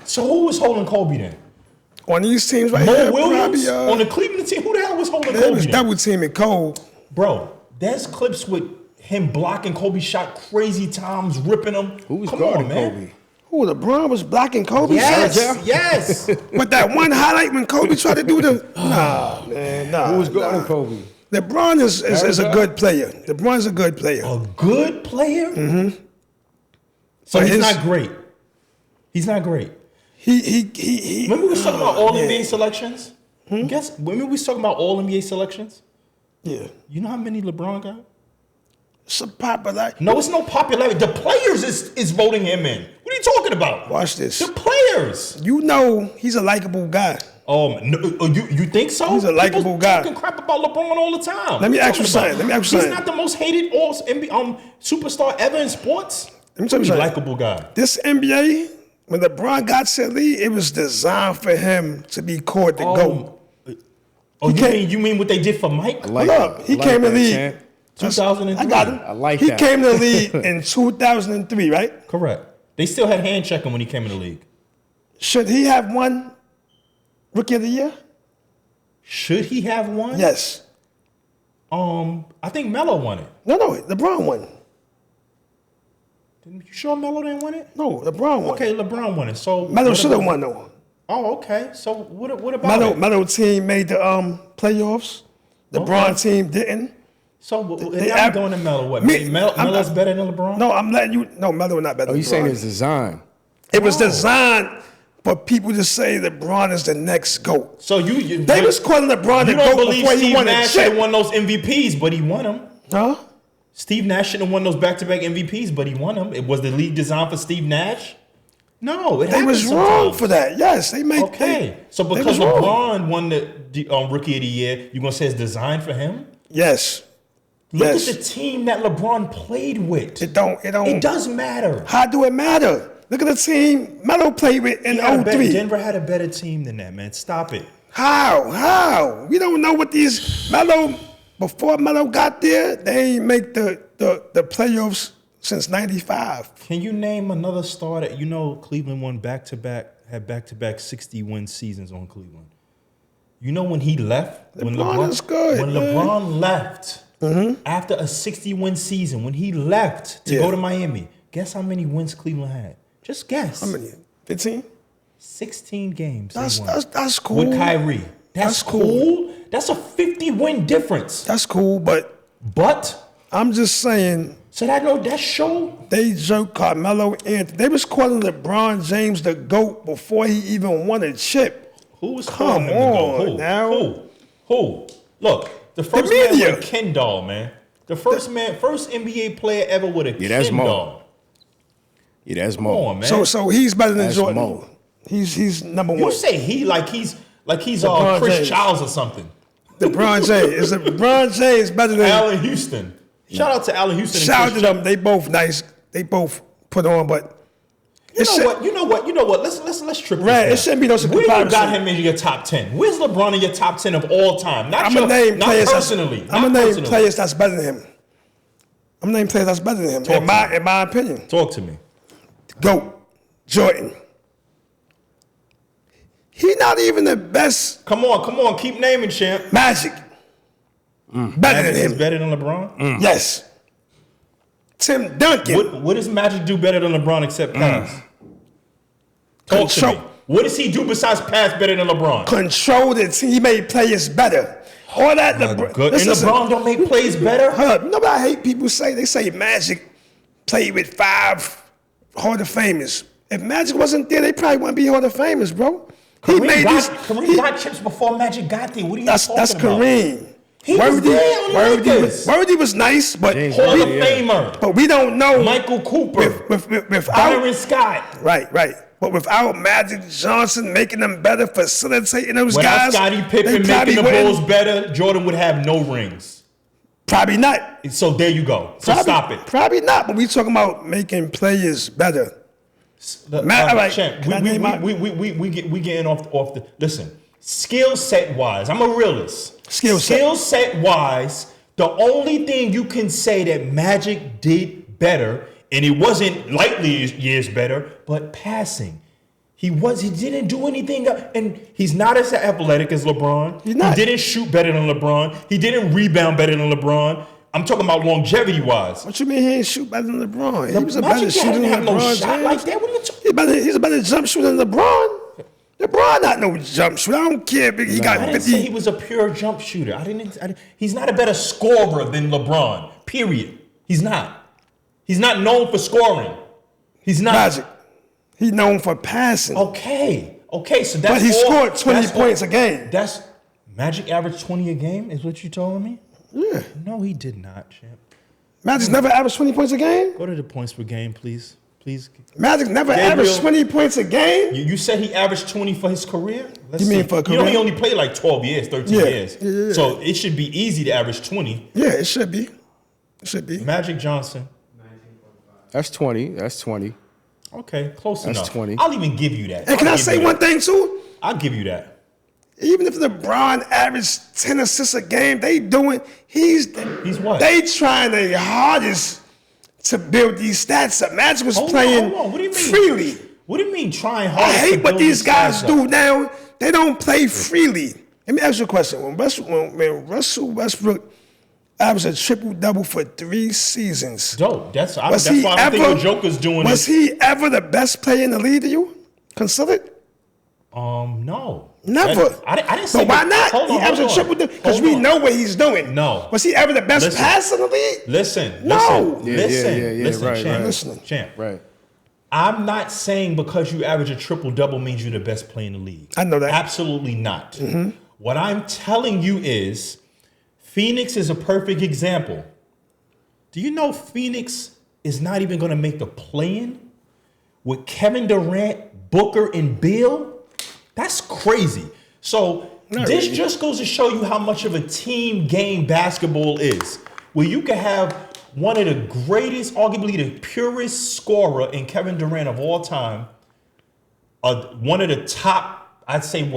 So who was holding Kobe then?
On these teams right
Mo
here,
Williams
probably,
on the Cleveland team. Who the hell was holding
they
Kobe?
was
then?
double teaming Cole.
Bro, there's clips with him blocking Kobe shot crazy times, ripping him.
Who was
Come
guarding
on, man.
Kobe?
Who, LeBron was blocking Kobe?
Yes,
Sergio?
yes.
With that one highlight when Kobe tried to do the nah, man, nah.
Who was guarding
nah.
Kobe?
LeBron is a good player. LeBron's a good player.
A good player? Mm-hmm. So
But
he's
his-
not great. He's not great.
He
Remember we was talking about all NBA selections? Guess remember we was talking about all NBA selections?
yeah.
You know how many LeBron got?
It's a popular.
No, it's no popularity. The players is voting him in. What are you talking about?
Watch this.
The players.
You know he's a likable guy.
No, you think so?
He's a likable
People
guy.
talking crap about LeBron all the time.
Let me
What
ask you
talking
something.
about?
He's
not the most hated superstar ever in sports.
Let me tell you
He's a
something.
likable guy.
This NBA, when LeBron got to the league, it was designed for him to be called the GOAT.
You mean what they did for Mike?
I like
Look,
that.
he
I like
came in the
that,
league.
champ.
2003.
I got him.
I like
he
that.
He came to the league in 2003, right?
Correct. They still had hand checking when he came in the league.
Should he have won Rookie of the Year?
Should he have won?
Yes.
I think Melo won it.
No, LeBron won.
You sure Melo didn't win it?
No, LeBron won.
Okay, LeBron won it. So
Melo
what
should have
about-
won though.
Oh, okay. So what about it?
Melo team made the playoffs. LeBron team didn't.
So
They
now
have-
I'm going to Melo. What?
Me-
Melo's better than LeBron?
No, I'm letting you. No, Melo not better.
Oh,
than
you saying
LeBron.
it's design?
It was designed for people to say LeBron is the next GOAT.
So you
They was calling LeBron the
you don't
GOAT
believe
before he
Steve
won a
Nash should have
chip.
won those MVPs, but he won them.
Huh?
Steve Nash shouldn't have won those back-to-back MVPs, but he won them. It was the league designed for Steve Nash? No, it
They
happens
was
sometimes.
wrong for that. Yes, they made.
Okay, so
they
because
was wrong.
LeBron won the Rookie of the Year, you gonna say it's designed for him?
Yes.
Look
Yes.
at the team that LeBron played with.
It don't.
It does matter.
How do it matter? Look at the team Melo played with in 03.
Denver had a better team than that, man. Stop it.
How? We don't know what these Melo. Before Melo got there, they ain't make the playoffs since '95.
Can you name another star that Cleveland won had back-to-back 60-win seasons on Cleveland? You know when he left?
LeBron is good,
When
man.
LeBron left after a 60-win season, when he left to
Yeah.
go to Miami, guess how many wins Cleveland had? Just guess.
How many? 15.
16 games. they won.
That's cool.
With Kyrie. That's cool. That's a 50-win difference.
That's cool, but
But
I'm just saying
so that show.
they joke Carmelo Anthony. They was calling LeBron James the GOAT before he even won a chip.
Who was
Come
calling him to go?
on
Who?
now.
Who? Look, the first man
media.
with a Ken doll, man. The first NBA player ever with a
Yeah, that's
Ken
Mo.
doll.
Yeah, that's
Come
Mo.
on, man.
So he's better than
That's
Jordan.
Mo.
He's number
you
one.
say he like he's
LeBron
Chris
James.
Childs or something.
LeBron James. Is LeBron James better than
Allen Houston. Shout out to Allen Houston.
Shout out
and
to
Chris
them. They both nice. They both put on, but
You know what? Let's trip this
Right,
down.
it shouldn't be no
Where you
comparison.
got him in your top 10? Where's LeBron in your top 10 of all time?
I'm gonna name
not
players.
personally.
I'm
not
gonna name
personally.
players that's better than him. I'm gonna name players that's better than him.
Talk
In
to
my opinion,
Talk to me.
GOAT, Jordan. He not even the best.
Come on. Keep naming, champ.
Magic. Better than
He's
him.
better than LeBron?
Yes. Tim Duncan.
What does Magic do better than LeBron except pass? Talk to
Control.
me. What does he do besides pass better than LeBron?
Control the team. He made players better. All that.
Good. And LeBron don't make plays better?
You know what I hate people say? They say Magic played with 5 Hall of Famers. If Magic wasn't there, they probably wouldn't be Hall of Famers, bro.
Kareem got chips before Magic got there. What are you talking
That's
about?
Kareem.
He was there on the Lakers.
Worthy was nice, but
James
Hall of
Harden, yeah.
Famer.
but we don't know
Michael Cooper.
without
Byron Scott.
right. But without Magic Johnson making them better, facilitating those
Without
guys,
Scottie Pippen
they probably
making the
wouldn't-
Bulls better, Jordan would have no rings.
Probably not.
So there you go. So stop it.
Probably not. But we talking about making players better. Matt, all right,
Champ,
can I name my-
we getting off the listen. Skill set wise, I'm a realist.
Skill set
wise, the only thing you can say that Magic did better, and it wasn't lightly years better, but passing. He didn't do anything, and he's not as athletic as LeBron.
He's not.
He didn't shoot better than LeBron. He didn't rebound better than LeBron. I'm talking about longevity-wise.
What you mean he ain't shoot better than LeBron? He was a
Magic
better shooter
didn't
than
have no
LeBron
shot
James.
like that. What are you talking?
He's a better jump shooter than LeBron. LeBron not no jump shooter. I don't care. He got
I
50.
didn't say he was a pure jump shooter. He's not a better scorer than LeBron. Period. He's not. He's not known for scoring. He's not.
Magic. He's known for passing.
Okay. So that's.
But he scored 20
that's
points a game.
That's Magic averaged 20 a game. Is what you telling me?
Yeah.
No, he did not, champ.
Magic's never averaged 20 points a game.
Go to the points per game, please.
Magic never
Gabriel,
averaged 20 points a game.
You said he averaged 20 for his career?
You mean for a career?
He only played like 12 years, 13
Yeah.
years.
Yeah.
So it should be easy to average 20.
Yeah, it should be. It should be.
Magic Johnson.
That's 20.
Okay, close
That's
enough.
20.
I'll even give you that.
And can
I'll
I
give
say
you
one
that.
thing too?
I'll give you that.
Even if LeBron averaged 10 assists a game, he's
what?
They trying their hardest to build these stats up. Magic was playing
Hold on. What do you mean?
freely.
What do you mean trying
I
hard?
hate what these guys do now. They don't play freely. Let me ask you a question. When Russell Westbrook averaged a triple-double for 3 seasons,
Dope. That's why I don't think the Joker's doing
was he ever the best player in the league to you? Considered?
No.
Never.
I didn't say.
But why not?
Hold
He
on,
averaged a triple-double because we know what he's doing.
No.
Was he ever the best passer in the league?
Listen.
No.
Listen,
right,
champ.
Listening.
Champ.
Right.
I'm not saying because you average a triple-double means you're the best player in the league.
I know that.
Absolutely not. What I'm telling you is Phoenix is a perfect example. Do you know Phoenix is not even going to make the play-in with Kevin Durant, Booker, and Beal? That's crazy. So this just goes to show you how much of a team game basketball is, where you can have one of the greatest, arguably the purest scorer in Kevin Durant of all time, one of the top, I'd say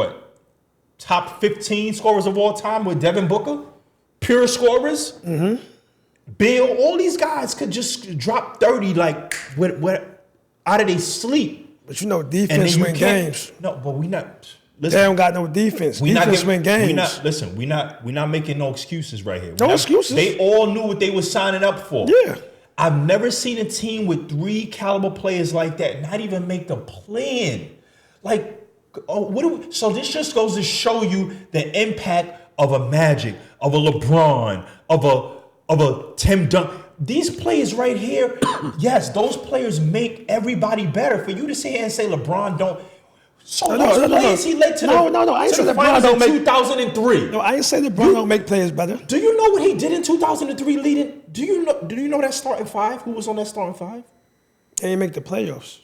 top 15 scorers of all time with Devin Booker, pure scorers. Bill, all these guys could just drop 30 like out of their sleep.
But you know, defense win games.
No, but we not. Listen,
They don't got no defense. Defense win games.
We're not making no excuses right here.
No excuses.
They all knew what they were signing up for.
Yeah.
I've never seen a team with 3 caliber players like that not even make the play-in. Like, so this just goes to show you the impact of a Magic, of a LeBron, of a Tim Duncan. These players right here, yes, those players make everybody better. For you to sit here and say LeBron don't. So those players he led to the
I ain't
to
say
the
LeBron
finals
don't
in
make
2003.
No, I ain't say LeBron don't make players better.
Do you know what he did in 2003 leading? Do you know that starting 5? Who was on that starting 5?
They ain't make the playoffs.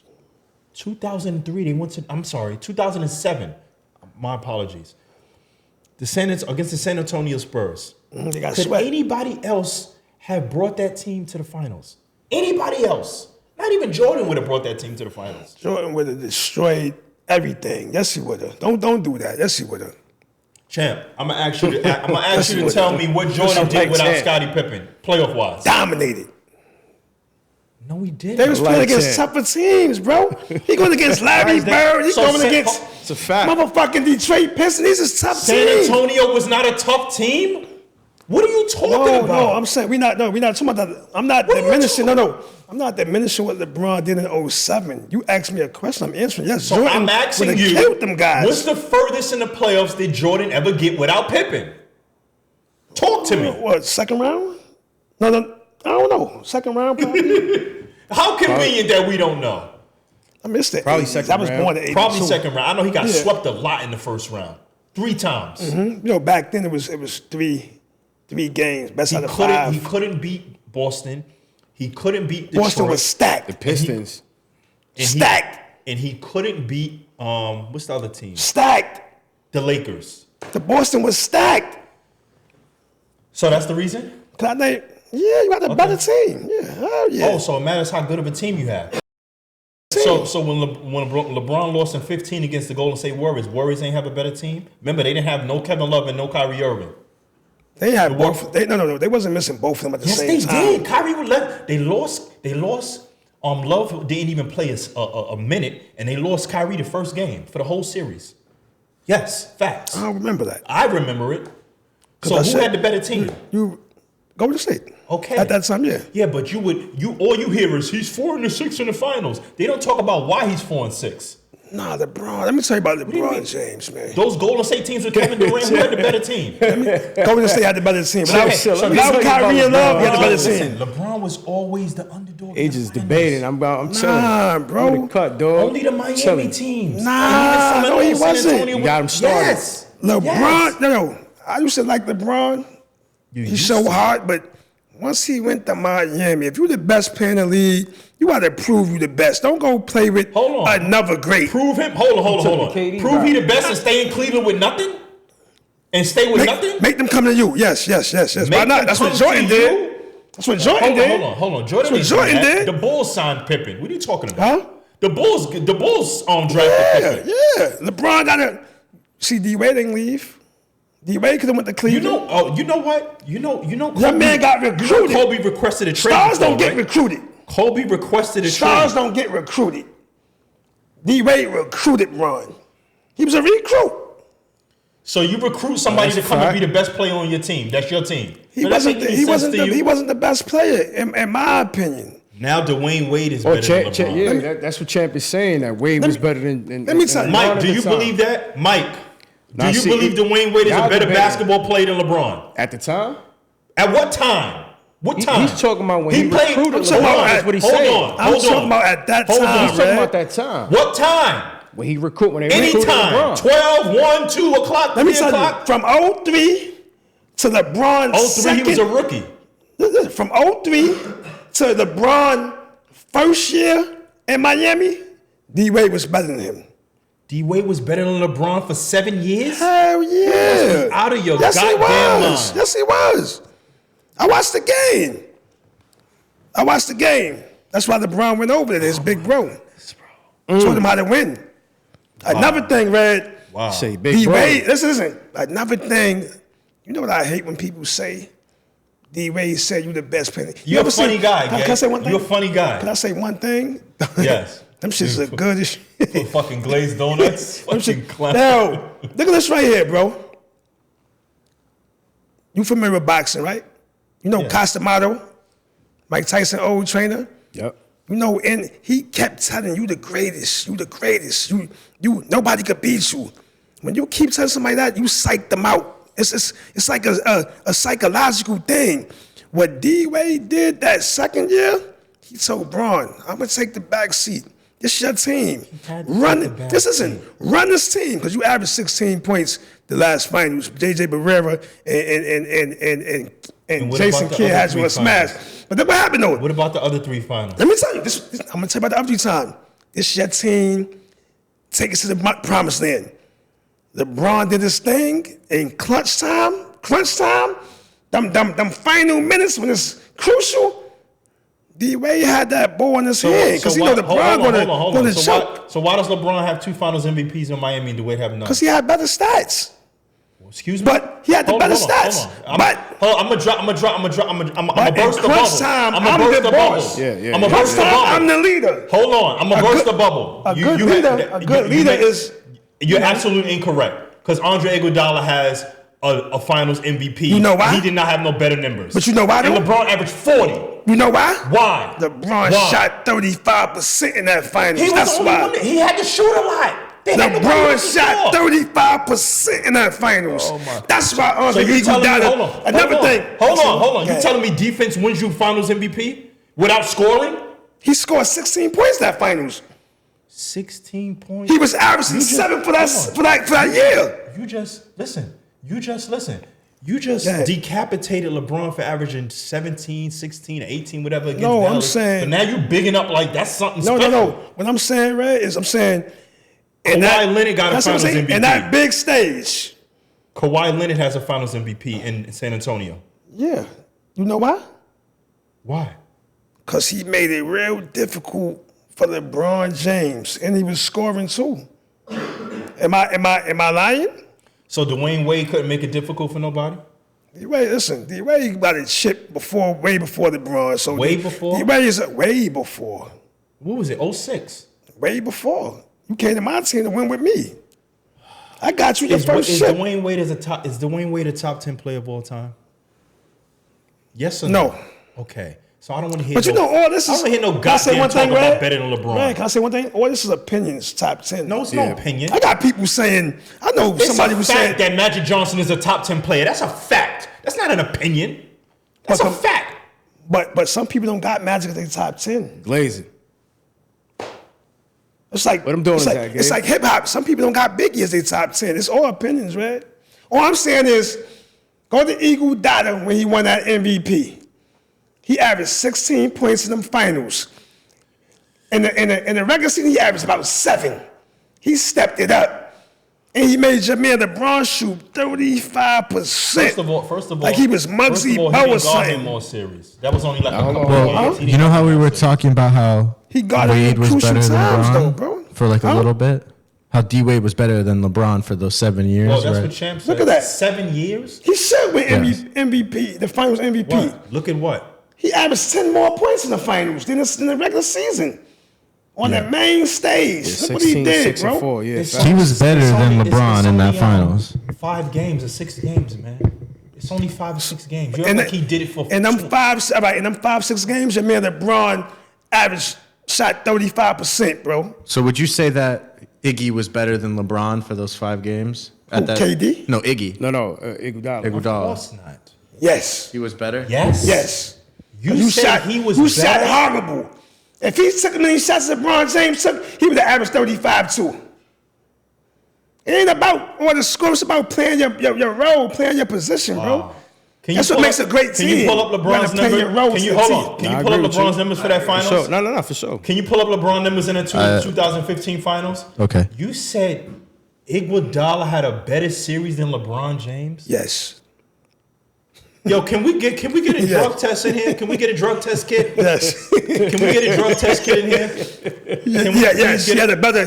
2003, they went to, 2007. My apologies. Against the San Antonio Spurs.
They got
Could
swept.
anybody else have brought that team to the finals? Anybody else? Not even Jordan would have brought that team to the finals.
Jordan would have destroyed everything. Yes, he would have. Don't do that. Yes, he would have.
Champ, I'm gonna ask you to tell me what Jordan did without Scottie Pippen, playoff wise.
Dominated.
No, he didn't.
They was playing against tougher teams, bro. He going against Larry Bird. He going against
It's a fact.
motherfucking Detroit Pistons. These is tough
San
teams.
Antonio was not a tough team. What are you talking about?
No, I'm saying we're not talking about that. I'm not
What are you
diminishing.
talking
No. I'm not diminishing what LeBron did in 07. You asked me a question, I'm answering. Yes,
So
Jordan
I'm asking
would've
you,
killed them guys.
what's the furthest in the playoffs did Jordan ever get without Pippen? Talk to me.
What, second round? No, I don't know. Second round probably.
How convenient that we don't know.
I missed it.
Probably second
I was
round.
born in 82.
Probably second round. I know he got
Yeah.
swept a lot in the first round. 3 times.
You know, back then it was three games, best out of 5.
He couldn't beat Boston. He couldn't beat Detroit.
Boston was stacked.
The Pistons.
Stacked.
And he couldn't beat what's the other team?
Stacked.
The Lakers.
The Boston was stacked.
So that's the reason?
Can I name? Yeah, you got a better team. Yeah, hell yeah.
Oh, so it matters how good of a team you have. So when LeBron lost in 15 against the Golden State Warriors ain't have a better team? Remember, they didn't have no Kevin Love and no Kyrie Irving.
They had both. No. They wasn't missing both of them at the
Yes,
same
they
time.
did. Kyrie left. They lost Love didn't even play a minute, and they lost Kyrie the first game for the whole series. Yes, facts.
I don't remember that.
I remember it. So who had the better team?
You Golden State.
Okay.
At that time, yeah.
Yeah, but all you hear is he's 4-6 in the finals. They don't talk about why he's 4-6.
Nah, LeBron. Let me tell you about LeBron James, man.
Those Golden State teams with Kevin Durant, who had the better team?
Golden State had the better team.
Without
Kyrie and Love, he had the better team.
LeBron was always the underdog.
They just debating. I'm telling you.
Nah, bro.
I'm the cut, dog.
Only the Miami teams.
Nah, no, he wasn't.
You got him started.
Yes.
LeBron, no. I used to like LeBron. He's so hard, but once he went to Miami, if you're the best player in the league, you got to prove you the best. Don't go play with another great.
Prove him. Hold on. Prove he the best and stay in Cleveland with nothing? And stay with nothing?
Make them come to you. Yes. Why not? That's what Jordan did. That's what Jordan did.
Hold on. Jordan did. The Bulls signed Pippen. What are you talking about?
Huh?
The Bulls drafted Pippen.
Yeah. LeBron got to see D-Wade didn't leave. D-Wade could have went to Cleveland.
You know what? You know.
That man got recruited.
Kobe requested a trade.
Stars don't get recruited.
Kobe requested a trade.
Stars don't get recruited. D-Wade recruited Ron. He was a recruit.
So you recruit somebody to come and be the best player on your team. That's your team.
He wasn't the best player, in my opinion.
Now Dwayne Wade is better than LeBron.
Yeah, that's what Champ is saying, that Wade was better than
let me tell you.
Mike, do you believe that? Mike, do you believe Dwayne Wade is a better basketball player than LeBron?
At the time?
At what time? What time?
He's talking about when he
played,
recruited LeBron. That's what he's saying.
I'm talking about at that time.
He's talking about that time.
What time?
When he recruited LeBron.
Anytime. 12, 1, 2 o'clock, 3 o'clock.
From 03 to LeBron's
03, he was a rookie.
From 03 to LeBron first year in Miami, D-Wade was better than him.
D-Wade was better than LeBron for 7 years?
Hell yeah.
Out of your goddamn mind.
Yes, he was. I watched the game. That's why LeBron went over there, his big bro. Taught him how to win. Another thing, Red.
Wow.
Say big bro.
D-Wade, listen. Another thing, you know what I hate when people say? D-Wade said you the best player.
You're a funny guy,
Can I say one thing?
You're a funny guy.
Can I say one thing?
Yes.
Them shits are good as shit.
For fucking glazed donuts. Fucking clown.
Now, look at this right here, bro. You familiar with boxing, right? You know Costamato, Mike Tyson, old trainer?
Yep.
You know, and he kept telling you the greatest. You nobody could beat you. When you keep telling somebody that, you psych them out. It's like a psychological thing. What D-Wade did that second year, he told Braun, I'm gonna take the back seat. This is your team. Run it. Run this team, because you averaged 16 points the last finals. JJ Barrera and Jason Kidd had you a smash. But then what happened though?
What about the other 3 finals?
Let me tell you, I'm gonna tell you about the other 3 times. This is your team. Take it to the promised land. LeBron did his thing in crunch time, them final minutes when it's crucial. D-Wade had that ball in his hand because he know LeBron gonna choke.
So why does LeBron have 2 Finals MVPs in Miami and Dwayne have none?
Because he had better stats.
Excuse me.
But he had the better stats.
I'm gonna burst the bubble. I'm gonna burst the bubble. I'm gonna burst the bubble.
I'm the leader.
Hold on. I'm gonna burst the bubble.
A good leader is.
You're absolutely incorrect because Andre Iguodala has a Finals MVP.
You know why?
He did not have no better numbers.
But you know why?
And LeBron averaged 40.
You know why?
Why?
LeBron shot 35% in that finals.
That's why. He had to shoot a lot.
LeBron shot 35% in that finals.
Oh my.
That's why Andre Iguodala. Another thing.
Hold on. You telling me defense wins you Finals MVP without scoring?
He scored 16 points that finals.
16 points.
He was averaging 7 for that year.
You just listen. You just decapitated LeBron for averaging 17, 16, 18, whatever against
No,
Dallas.
I'm saying.
But now you bigging up like that's something special.
No. What I'm saying, Red, is I'm saying.
Kawhi Leonard got a Finals MVP.
In that big stage.
Kawhi Leonard has a Finals MVP in San Antonio.
Yeah. You know why?
Why?
Because he made it real difficult for LeBron James, and he was scoring too. Am I lying?
So Dwayne Wade couldn't make it difficult for nobody?
D-Wade got a chip way before LeBron. So
way before?
D-Wade is way before.
What was it? 06.
Way before. You came to my team to win with me. I got you your first ship.
Dwayne Wade is Dwayne Wade a top 10 player of all time? Yes or
no?
Okay. So I don't want to hear.
But you know, all this is.
I don't want to hear no goddamn talk about better than LeBron.
Man, can I say one thing? All this is opinions. Top 10.
No, it's no opinion.
I got people saying. I know somebody who said
that Magic Johnson is a top 10 player. That's a fact. That's not an opinion. That's a fact.
But some people don't got Magic at their top 10.
Glazing.
It's like
what I'm doing
it's like hip hop. Some people don't got Biggie as their top 10. It's all opinions, right? All I'm saying is, go to Eagle Data when he won that MVP. He averaged 16 points in them finals. In the regular season, he averaged about 7. He stepped it up. And he made your man LeBron shoot 35%.
First of all,
like he was Muggsy Bowe or something.
More series. That was only like a couple
of games. You know how we were talking about how Wade was better than LeBron
bro?
For like a little bit? How D-Wade was better than LeBron for those 7 years,
well, that's
right?
what Champ said.
Look at that.
7 years?
He should win MVP, the finals MVP.
What? Look at what?
He averaged 10 more points in the finals than in the regular season. On the main stage.
Yeah,
look what he did, bro.
4, yeah.
He was better than LeBron in that finals.
5 games or 6 games, man. It's only 5 or 6 games. You act like he did it for.
In them 5-6 games, your man LeBron shot 35%, bro.
So would you say that Iggy was better than LeBron for those 5 games?
KD?
No, Iggy.
No, Iguodala.
Of course not.
Yes.
He was better?
Yes.
Yes.
You said he was better?
You shot horrible. If he took as many shots as LeBron James took, he would have averaged 35 too. It ain't about all the score. It's about playing your role, playing your position, bro. That's what makes a great team.
Can you pull up LeBron's numbers? Can you hold on? Can you pull up LeBron's numbers for that finals?
For sure. No, for sure.
Can you pull up LeBron numbers in the 2015 finals?
Okay.
You said Iguodala had a better series than LeBron James?
Yes.
Yo, can we get a drug test in here? Can we get a drug test kit?
Yes.
Can we get a drug test kit in here?
Yes. He had a better.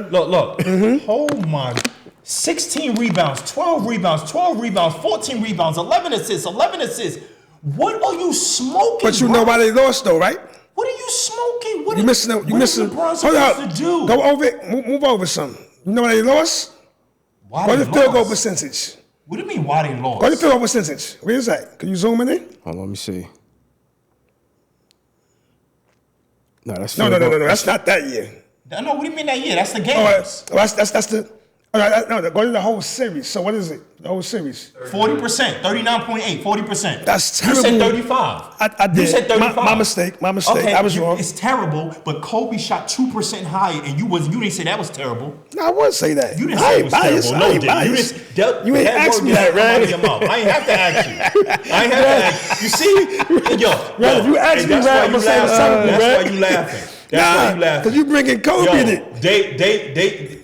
Look. Oh my. 16 rebounds, 12 rebounds, 14 rebounds, 11 assists. What are you smoking?
But you know why they lost though, right?
What are you smoking?
You missing.
LeBron supposed to do?
Go over it. Move over something. You know why they lost?
Why
Go
they
to field goal
lost?
percentage.
What do you mean why they lost?
Go to field goal percentage. Where is that? Can you zoom in?
Hold on, let me see. No, that's
No. That's not that year.
No, what do you mean that year? That's the game.
That's the. No, go to the whole series. So what is it? The whole series.
40%, 39.8, 40%.
That's
You
terrible.
said 35.
I did.
You said 35.
My mistake.
Okay,
I was wrong.
It's terrible, but Kobe shot 2% higher, and you didn't say that was terrible.
No, I wouldn't say that.
You didn't say it was
biased.
terrible.
I
No,
ain't
dude.
biased. You ain't
that
asked
word
me
didn't
that,
come out of
Red.
your mouth. I ain't have to ask you. You see?
Red, if you ask me, Red, I'm gonna say something,
That's
Red.
why you laughing. That's why you laughing.
Because you bringing Kobe in it.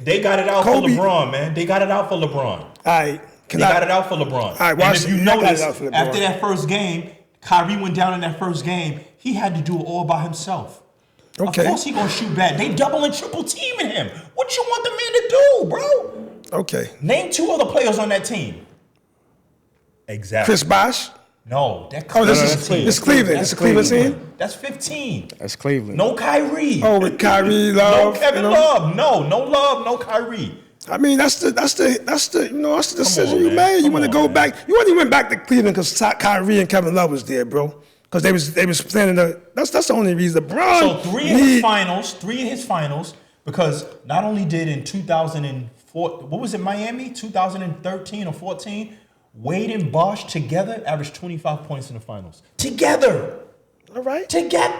They got it out
Kobe.
for LeBron, man. They got it out for LeBron.
All right.
They got it out for LeBron.
All right,
And
watch
if you
it. I got it
notice,
out for LeBron.
after that first game, Kyrie went down in that first game. He had to do it all by himself.
Okay.
Of course he gonna shoot bad. They double and triple teaming him. What you want the man to do, bro?
Okay.
Name 2 other players on that team. Exactly.
Chris Bosh.
No, that
This
Cleveland.
Cleveland. This is Cleveland team.
That's 15.
That's Cleveland.
No Kyrie.
Oh, with Kyrie,
No
Love.
Kevin Love. No Love. No Kyrie.
I mean, that's the decision
on,
you
man.
made. You
Come
want to
on,
go
man.
back. You only went back to Cleveland because Kyrie and Kevin Love was there, bro. Because they was planning the. That's the only reason. LeBron.
So 3 in his finals, because not only did in 2004, what was it, Miami, 2013 or 14, Wade and Bosh together averaged 25 points in the finals. Together.
All right.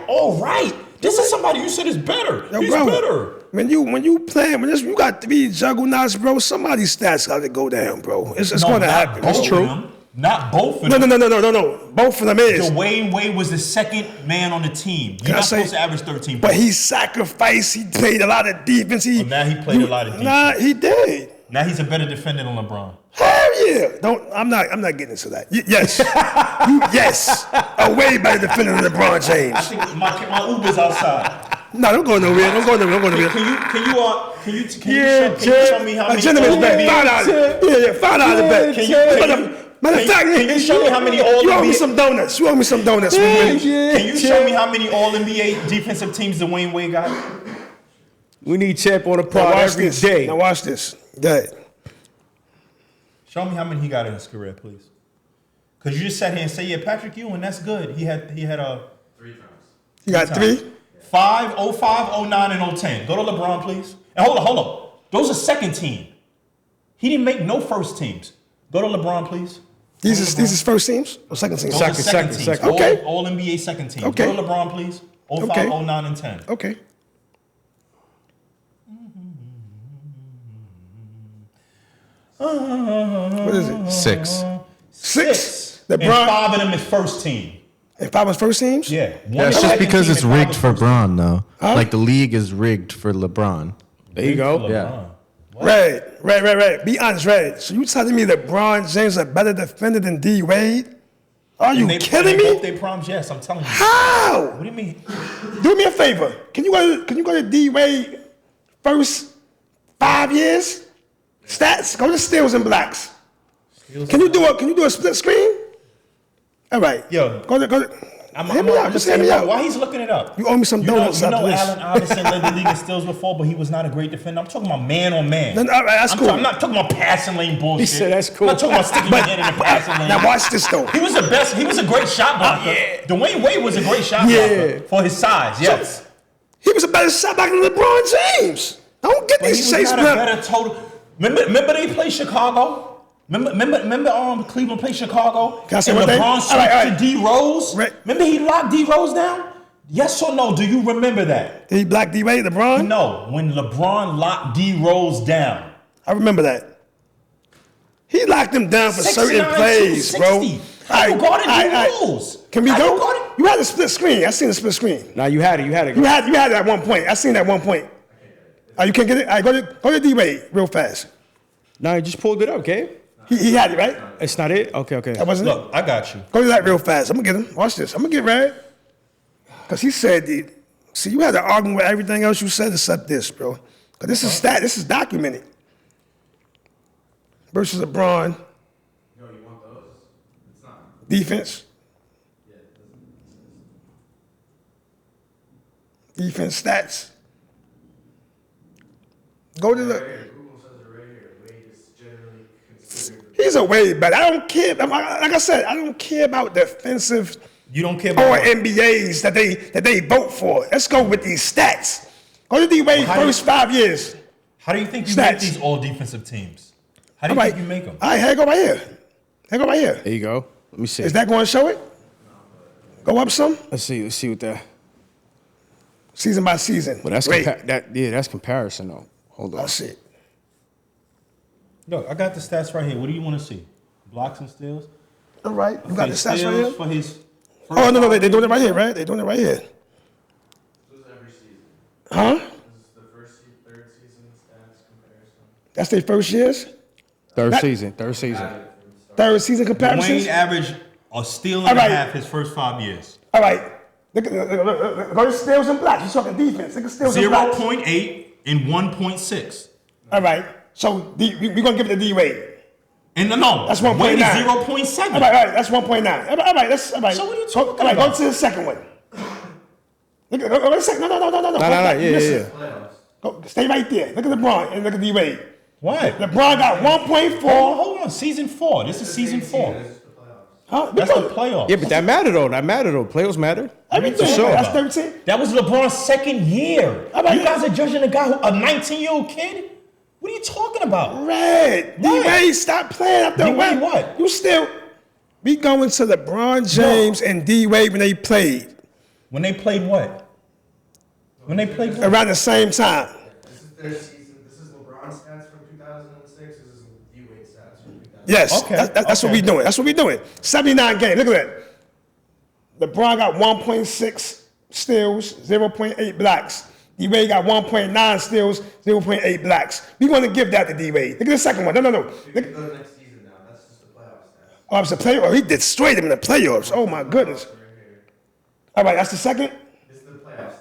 All right. This is somebody you said is better.
Yo,
He's
bro,
better.
When you playing, you got 3 juggernauts, bro. Somebody's stats got to go down, bro. It's going to happen.
That's true. Not both of them.
No. Both of them is.
Dwayne Wade was the second man on the team. You're not supposed to average 13 points.
But he sacrificed. He played a lot of defense.
Now he played a lot of defense.
Nah, he did.
Now he's a better defender than LeBron.
Hell yeah! I'm not getting into that. Yes, yes, a way better defender than LeBron James.
I think my Uber's outside.
No, don't go nowhere. Don't go nowhere.
Can you show me how many?
A gentleman's bet. $5. Yeah, $5 bet. Matter of fact,
Can you show me how many All
You owe me
NBA?
some donuts. You owe me some donuts. man.
Can you show me how many All NBA defensive teams Dwayne Wade got?
We need Champ on the
Now
pod
watch
every
this.
day.
Now watch this. Go ahead.
Show me how many he got in his career, please. Because you just sat here and say, yeah, Patrick Ewing, that's good. He had a
3 times.
You got
times.
3?
5, 05, 09, and 010. Go to LeBron, please. And hold on. Those are second team. He didn't make no first teams. Go to LeBron, please.
These is first teams or second teams?
Those are second teams.
second.
Okay.
All NBA second teams.
Okay.
Go to LeBron, please. 05,
Okay.
09, and 10.
Okay. What is it?
6.
6.
And
LeBron
5 of them is first team.
and 5 was first teams?
Yeah.
That's
is
just
second
because
team
it's
and 5
rigged
is
for
first team.
Bron, though.
Huh?
Like the league is rigged for LeBron.
There you go.
Yeah.
Red. Be honest, Red. So you telling me LeBron James is a better defender than D Wade? Are you kidding
Both
me?
their proms, yes. I'm telling you.
How?
What do you mean?
Do me a favor. Can you go to D Wade first 5 years? Stats. Go to steals and blacks. Can you do a split screen? All right.
Yo.
Go to. Hear me out. Just hear me out.
Why he's looking it up?
You owe me some donuts
You know
after this.
Allen Iverson led the league in steals before, but he was not a great defender. I'm talking about man on man.
Then, all right, that's cool.
I'm not talking about passing lane bullshit.
He said that's cool.
I'm not talking about sticking your head in the passing lane.
Now watch this though.
He was the best. He was a great shot blocker.
Yeah.
Dwayne Wade was a great shot blocker for his size. Yes.
He was a better shot blocker than LeBron James. Don't get
But he
these
was
shapes,
not a
man.
better total. Remember they played Chicago? Remember Cleveland played Chicago?
Can I say
and
one thing?
LeBron switched
All right.
to D Rose?
Right.
Remember he locked D Rose down? Yes or no? Do you remember that?
Did he block D Wade, LeBron?
No, when LeBron locked D Rose down.
I remember that. He locked him down for
69
certain
to
plays, bro.
60. How you guarding D Rose?
Can we
How
go?
you guarding-
You had a split screen. I seen a split screen.
Now you had it.
You had it at one point. I seen that at one point. You can't get it. All right, go to D Wade real fast.
Now you just pulled it up, okay?
He had it right.
It's not it? Okay.
That wasn't
Look, I got you.
it. Go to that real fast. I'm gonna get him. Watch this. I'm gonna get Red. Cause he said, see, you had to argue with everything else you said except this, bro. Cause this is This is documented. Versus LeBron.
No, you want those? It's not.
Defense.
Yeah, it
Defense stats. Go to the.
Google says it right here. Wade is generally considered.
He's a way better. I don't care. Like I said, I don't care about defensive
You don't care
or
about
NBAs that they vote for. Let's go with these stats. Go to D Wade
How do you-
first 5 years.
How do you think you
Stats.
make these all defensive teams? How do
All
you
right.
think you make them?
All right, here go right here. Here go right here.
There you go. Let me see.
Is that going to show it? Go up some.
Let's see what that.
Season by season.
Well, that's
Wait.
that's comparison though. Hold on.
Let's see.
Look, I got the stats right here. What do you want to see? Blocks and steals?
All right. You got the
Okay,
stats right
steals
here?
for his
Oh, no, they're doing it right here, right? They're doing it right here.
This is every season.
Huh?
This is the third season stats comparison.
That's their first years?
Third
That-
season.
Third season comparisons?
Wayne averaged a steal and
All
a
right.
half his first 5 years.
All right. Look, go to steals and blocks. You're talking defense. Look at steals and blocks.
0.8 and 1.6.
All right. So we're going to give it to D Wade.
And no,
That's
Wayne
1.9.
is 0.7.
All right. That's 1.9. All right. That's all right.
So what are you talking
All right. Go
about?
to the second one. Go to the second. No.
Yeah.
Go, stay right there. Look at LeBron and look at D Wade.
What?
LeBron got 1.4.
Hold on. Season 4. This is season 4.
Huh?
That's the playoffs.
Yeah, but that mattered though. Playoffs matter.
Everything.
For sure.
That's 13.
That was LeBron's second year.
All right.
You guys are judging a guy, a 19-year-old kid? What are you talking about?
Red. D Wade, stop playing up there.
D-Wade what?
You still. We going to LeBron James and D Wade when they played
When they played what? When they played what?
around the same time.
This is their season. This is LeBron's stats from 2006. This is D-Wade stats from 2006.
Yes,
Okay,
that's what
okay.
we doing. That's what we doing. 79 games. Look at that. LeBron got 1.6 steals, 0.8 blocks. D Wade got 1.9 steals, 0.8 blocks. We want to give that to D Wade. Look at the second one. No.
We
Look,
can go to the next season now. That's just the playoff stats.
oh, it's a playoff. He destroyed him in the playoffs. Oh my goodness.
Right here.
All right, that's the second.
This is the playoff stats.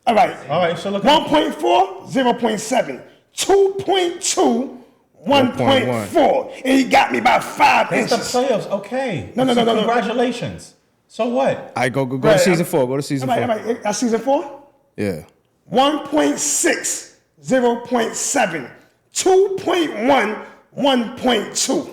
All right.
All right, so look at
1.4, 0.7, 2.2, 1.4, and he got me by 5
That's the
inches.
playoffs. Okay.
No.
Congratulations. So what?
I go to season 4. Go to season 4.
That's season 4?
Yeah.
1.6, 0.7, 2.1, 1.2.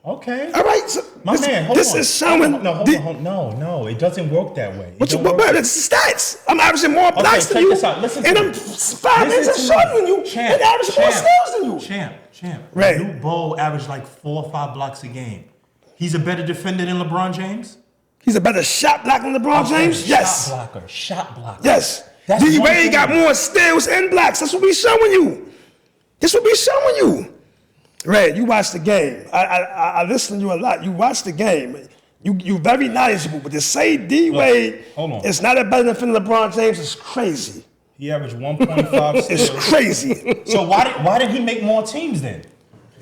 Okay.
All right, so
My man, hold on.
This is showing.
No, it doesn't work that way.
But it's the stats. I'm averaging more blocks than
check
you,
this out. Listen to
and
me.
I'm 5 inches shorter than you, and averaging more steals than you.
Champ.
Right.
Luke Bowl averaged like 4 or 5 blocks a game. He's a better defender than LeBron James?
He's a better shot blocker than LeBron James? Yes.
Shot blocker.
Yes.
That's
D
one
Wade
thing.
got more steals and blocks. That's what we showing you. That's what we showing you. Red, you watch the game. I listen to you a lot. You watch the game. You very knowledgeable, but to say D Wade is not a better defender than LeBron James is crazy.
He averaged 1.5 steals.
It's crazy.
So why did he make more teams then?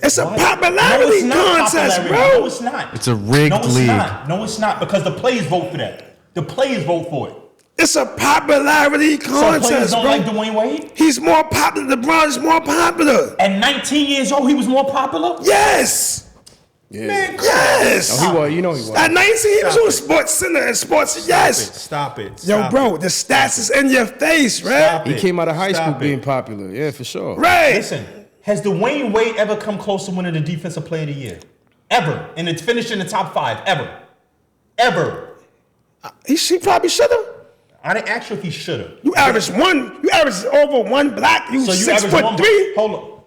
It's a popularity contest, bro.
No, it's not.
It's a rigged league.
No, it's not because the players vote for that. The players vote for it.
It's a popularity
So players
contest,
don't
bro.
like Dwayne Wade?
He's more popular. LeBron is more popular.
At 19 years old, he was more popular?
Yes.
Yeah.
Man,
Yes.
No, he was. You know he was.
At 19, he was on Sports Center and Sports. Yes.
Stop it.
Yo, bro, the stats is in your face, right?
Stop
He
it.
came out of high school
Stop
being
it.
popular. Yeah, for sure.
Right.
Listen, has Dwayne Wade ever come close to winning the Defensive Player of the Year? Ever. And it's finished in the top 5. Ever.
He probably should have.
I didn't ask you if he should have.
You average over 1 block. You
So you
6'3".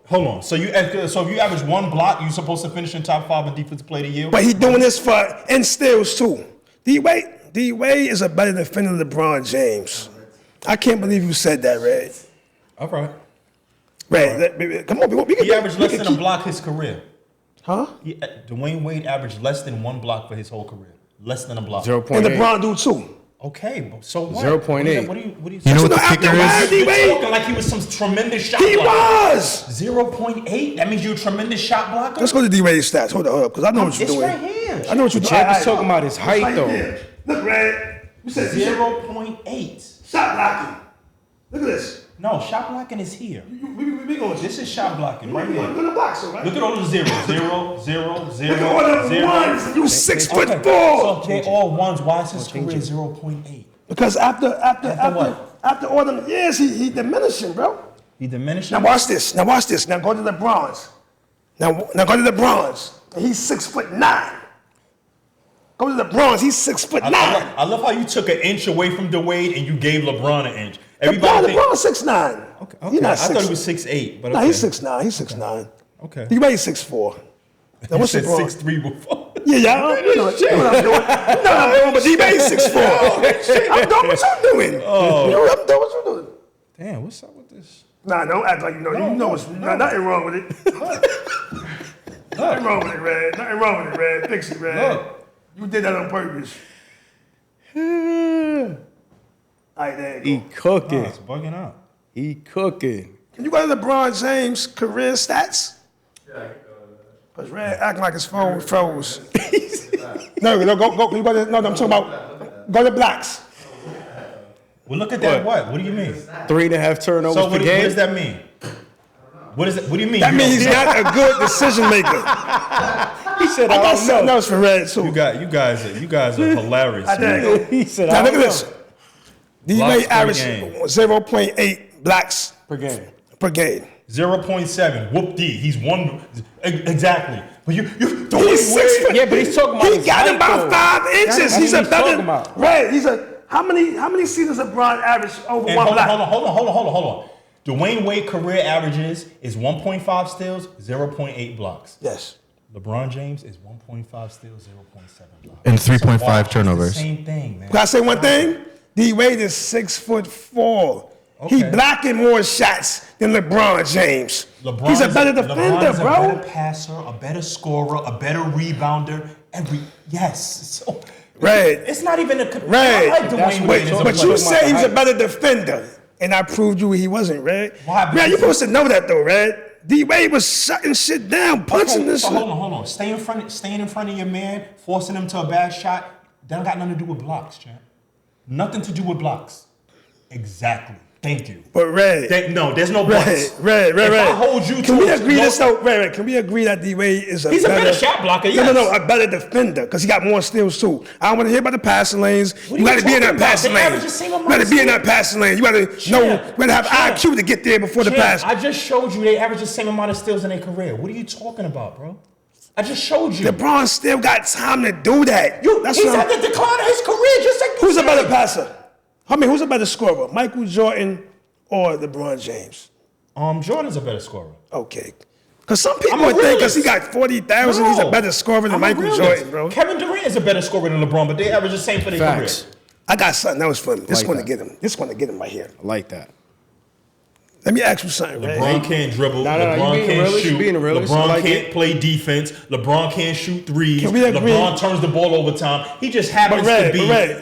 Hold on. So if you average 1 block, you're supposed to finish in top 5 in Defensive Player of the Year?
But he doing this in steals too. D Wade is a better defender than LeBron James. I can't believe you said that, Red.
All right.
Red, come on.
He averaged less than a block his career.
Huh?
Dwayne Wade averaged less than 1 block for his whole career. Less than a block.
0.8.
And LeBron do too.
Okay, so what?
0.8.
What do you
You know what the
after
kicker
Wade,
is?
D Wade,
talking like he was some tremendous shot
he
blocker.
was.
0.8? That means you're a tremendous shot blocker?
Let's go to D Wade stats. Hold up, because I know what you're
It's
doing.
right here.
I know what you're doing.
Champ is talking about his height,
Right
though.
there. Look, Red. You said
0.8.
shot blocking. Look at this.
No, shot blocking is here.
We going.
This is shot blocking right
We're
here.
going to box, right?
Look at all the zeros. 0, 0, 0,
Look at all the
0.
ones. You 6'4".
So if they're all ones, why is his career 0.8?
Because after
what?
all them years, he diminishing, bro.
He diminished.
Now watch this. Now go to the bronze. Now go to the bronze. And he's 6'9". Go to the bronze. He's 6'9".
I love how you took an inch away from Dwayne and you gave LeBron an inch. Everybody think,
LeBron's 6'9".
okay.
He's not
I thought he
6'.
was 6'8", but
Nah,
okay.
he's 6'9". He's 6'9".
Okay.
He weighs 6'4". Now
You
what's the
said
bronze?
6'3" before.
Yeah, you know what I'm doing. You know what I'm doing, but he weighs 6'4". I'm doing what you're doing. I'm doing what you're doing.
Damn, what's up with this?
Nah, don't act like you know. You know what's nothing wrong with it. Nothing wrong with it, Red. Nothing wrong with it, Red. Fix it, Red.
Look.
You did that on purpose. All right, there
He
you go.
cooking.
Nah, it's bugging out.
He cooking.
Can you go to LeBron James' career stats? Yeah, I can go to that. Because Red acting like his phone froze. No, you go to, no, I'm talking about, go to blacks.
Well, look at that. What do you mean?
3.5 turnovers
So
per
what
game.
does that mean? What do you mean?
That
You
means he's
don't-
not a good decision maker.
He said,
I
I
got
don't
something
know.
else for Red, too.
You guys are hilarious.
I
man.
think.
He said,
Now
I
look
don't
at
know.
this. D
Blocks
Wade
per
averaged
game.
0.8 blocks
Per game.
per game.
0.7. Whoop D. He's one exactly. But you
He's 6 foot.
Yeah, but he's talking about
He
his
got
height,
about
though.
5 inches.
That's
He's
what
a
he's
better.
talking about.
Right. He's a. How many seasons LeBron averaged over
And
one
hold
block?
on. Dwayne Wade career averages is 1.5 steals, 0.8 blocks.
Yes.
LeBron James is 1.5 steals, 0.7 blocks.
And 3.5
It's the
turnovers.
same thing, man.
Can I say one thing? D Wade is 6'4". He
Okay.
blocking more shots than LeBron James. He's a better defender,
LeBron's
bro.
a better passer, a better scorer, a better rebounder. So,
Right.
It's not even a.
Right.
I like
That's
Dwayne
what
Wade
they
as a
talk
But
player.
you say he was a
height.
better defender, and I proved you he wasn't, Red.
Why?
Man, you supposed to know that though, Red. D Wade was shutting shit down, punching
Okay,
this
so
shit.
hold on. Staying in front of your man, forcing him to a bad shot. That don't got nothing to do with blocks, champ. Nothing to do with blocks. Exactly. Thank you.
But Red.
No, there's no buts.
Red.
If I hold you
can
to
we
a-
agree
no-
this out? Red. Can we agree that D-Wade is
He's a better shot blocker, yes.
No, a better defender because he got more steals too. I don't want to hear about the passing lanes.
What
You
are
got
you
to be in that
talking about?
passing
They
lane.
average the same
You
amount
got to
of
be in that
steals.
passing lane. You got to know. You got to have IQ to get there before the pass.
I just showed you they average the same amount of steals in their career. What are you talking about, bro? I just showed you.
LeBron still got time to do that.
He's at the decline of his career, just like you
Who's a
said.
better passer? I mean, who's a better scorer? Michael Jordan or LeBron James?
Jordan's a better scorer.
Okay. Because some people
I'm a
would think because he
realist.
got 40,000, he's a better scorer than
I'm a
Michael
realist.
Jordan, bro.
Kevin Durant is a better scorer than LeBron, but they average the same for their
Facts.
career.
I got something else for him. This
Like
going to
that.
get him. This going to get him right here.
I like that.
Let me ask you something,
LeBron
right?
can't dribble.
No,
LeBron
you being a
can't
realist, you
shoot.
being a realist, I
LeBron
like
can't
it.
play defense. LeBron can't shoot threes.
Can we agree?
LeBron turns the ball over time. He just happens to be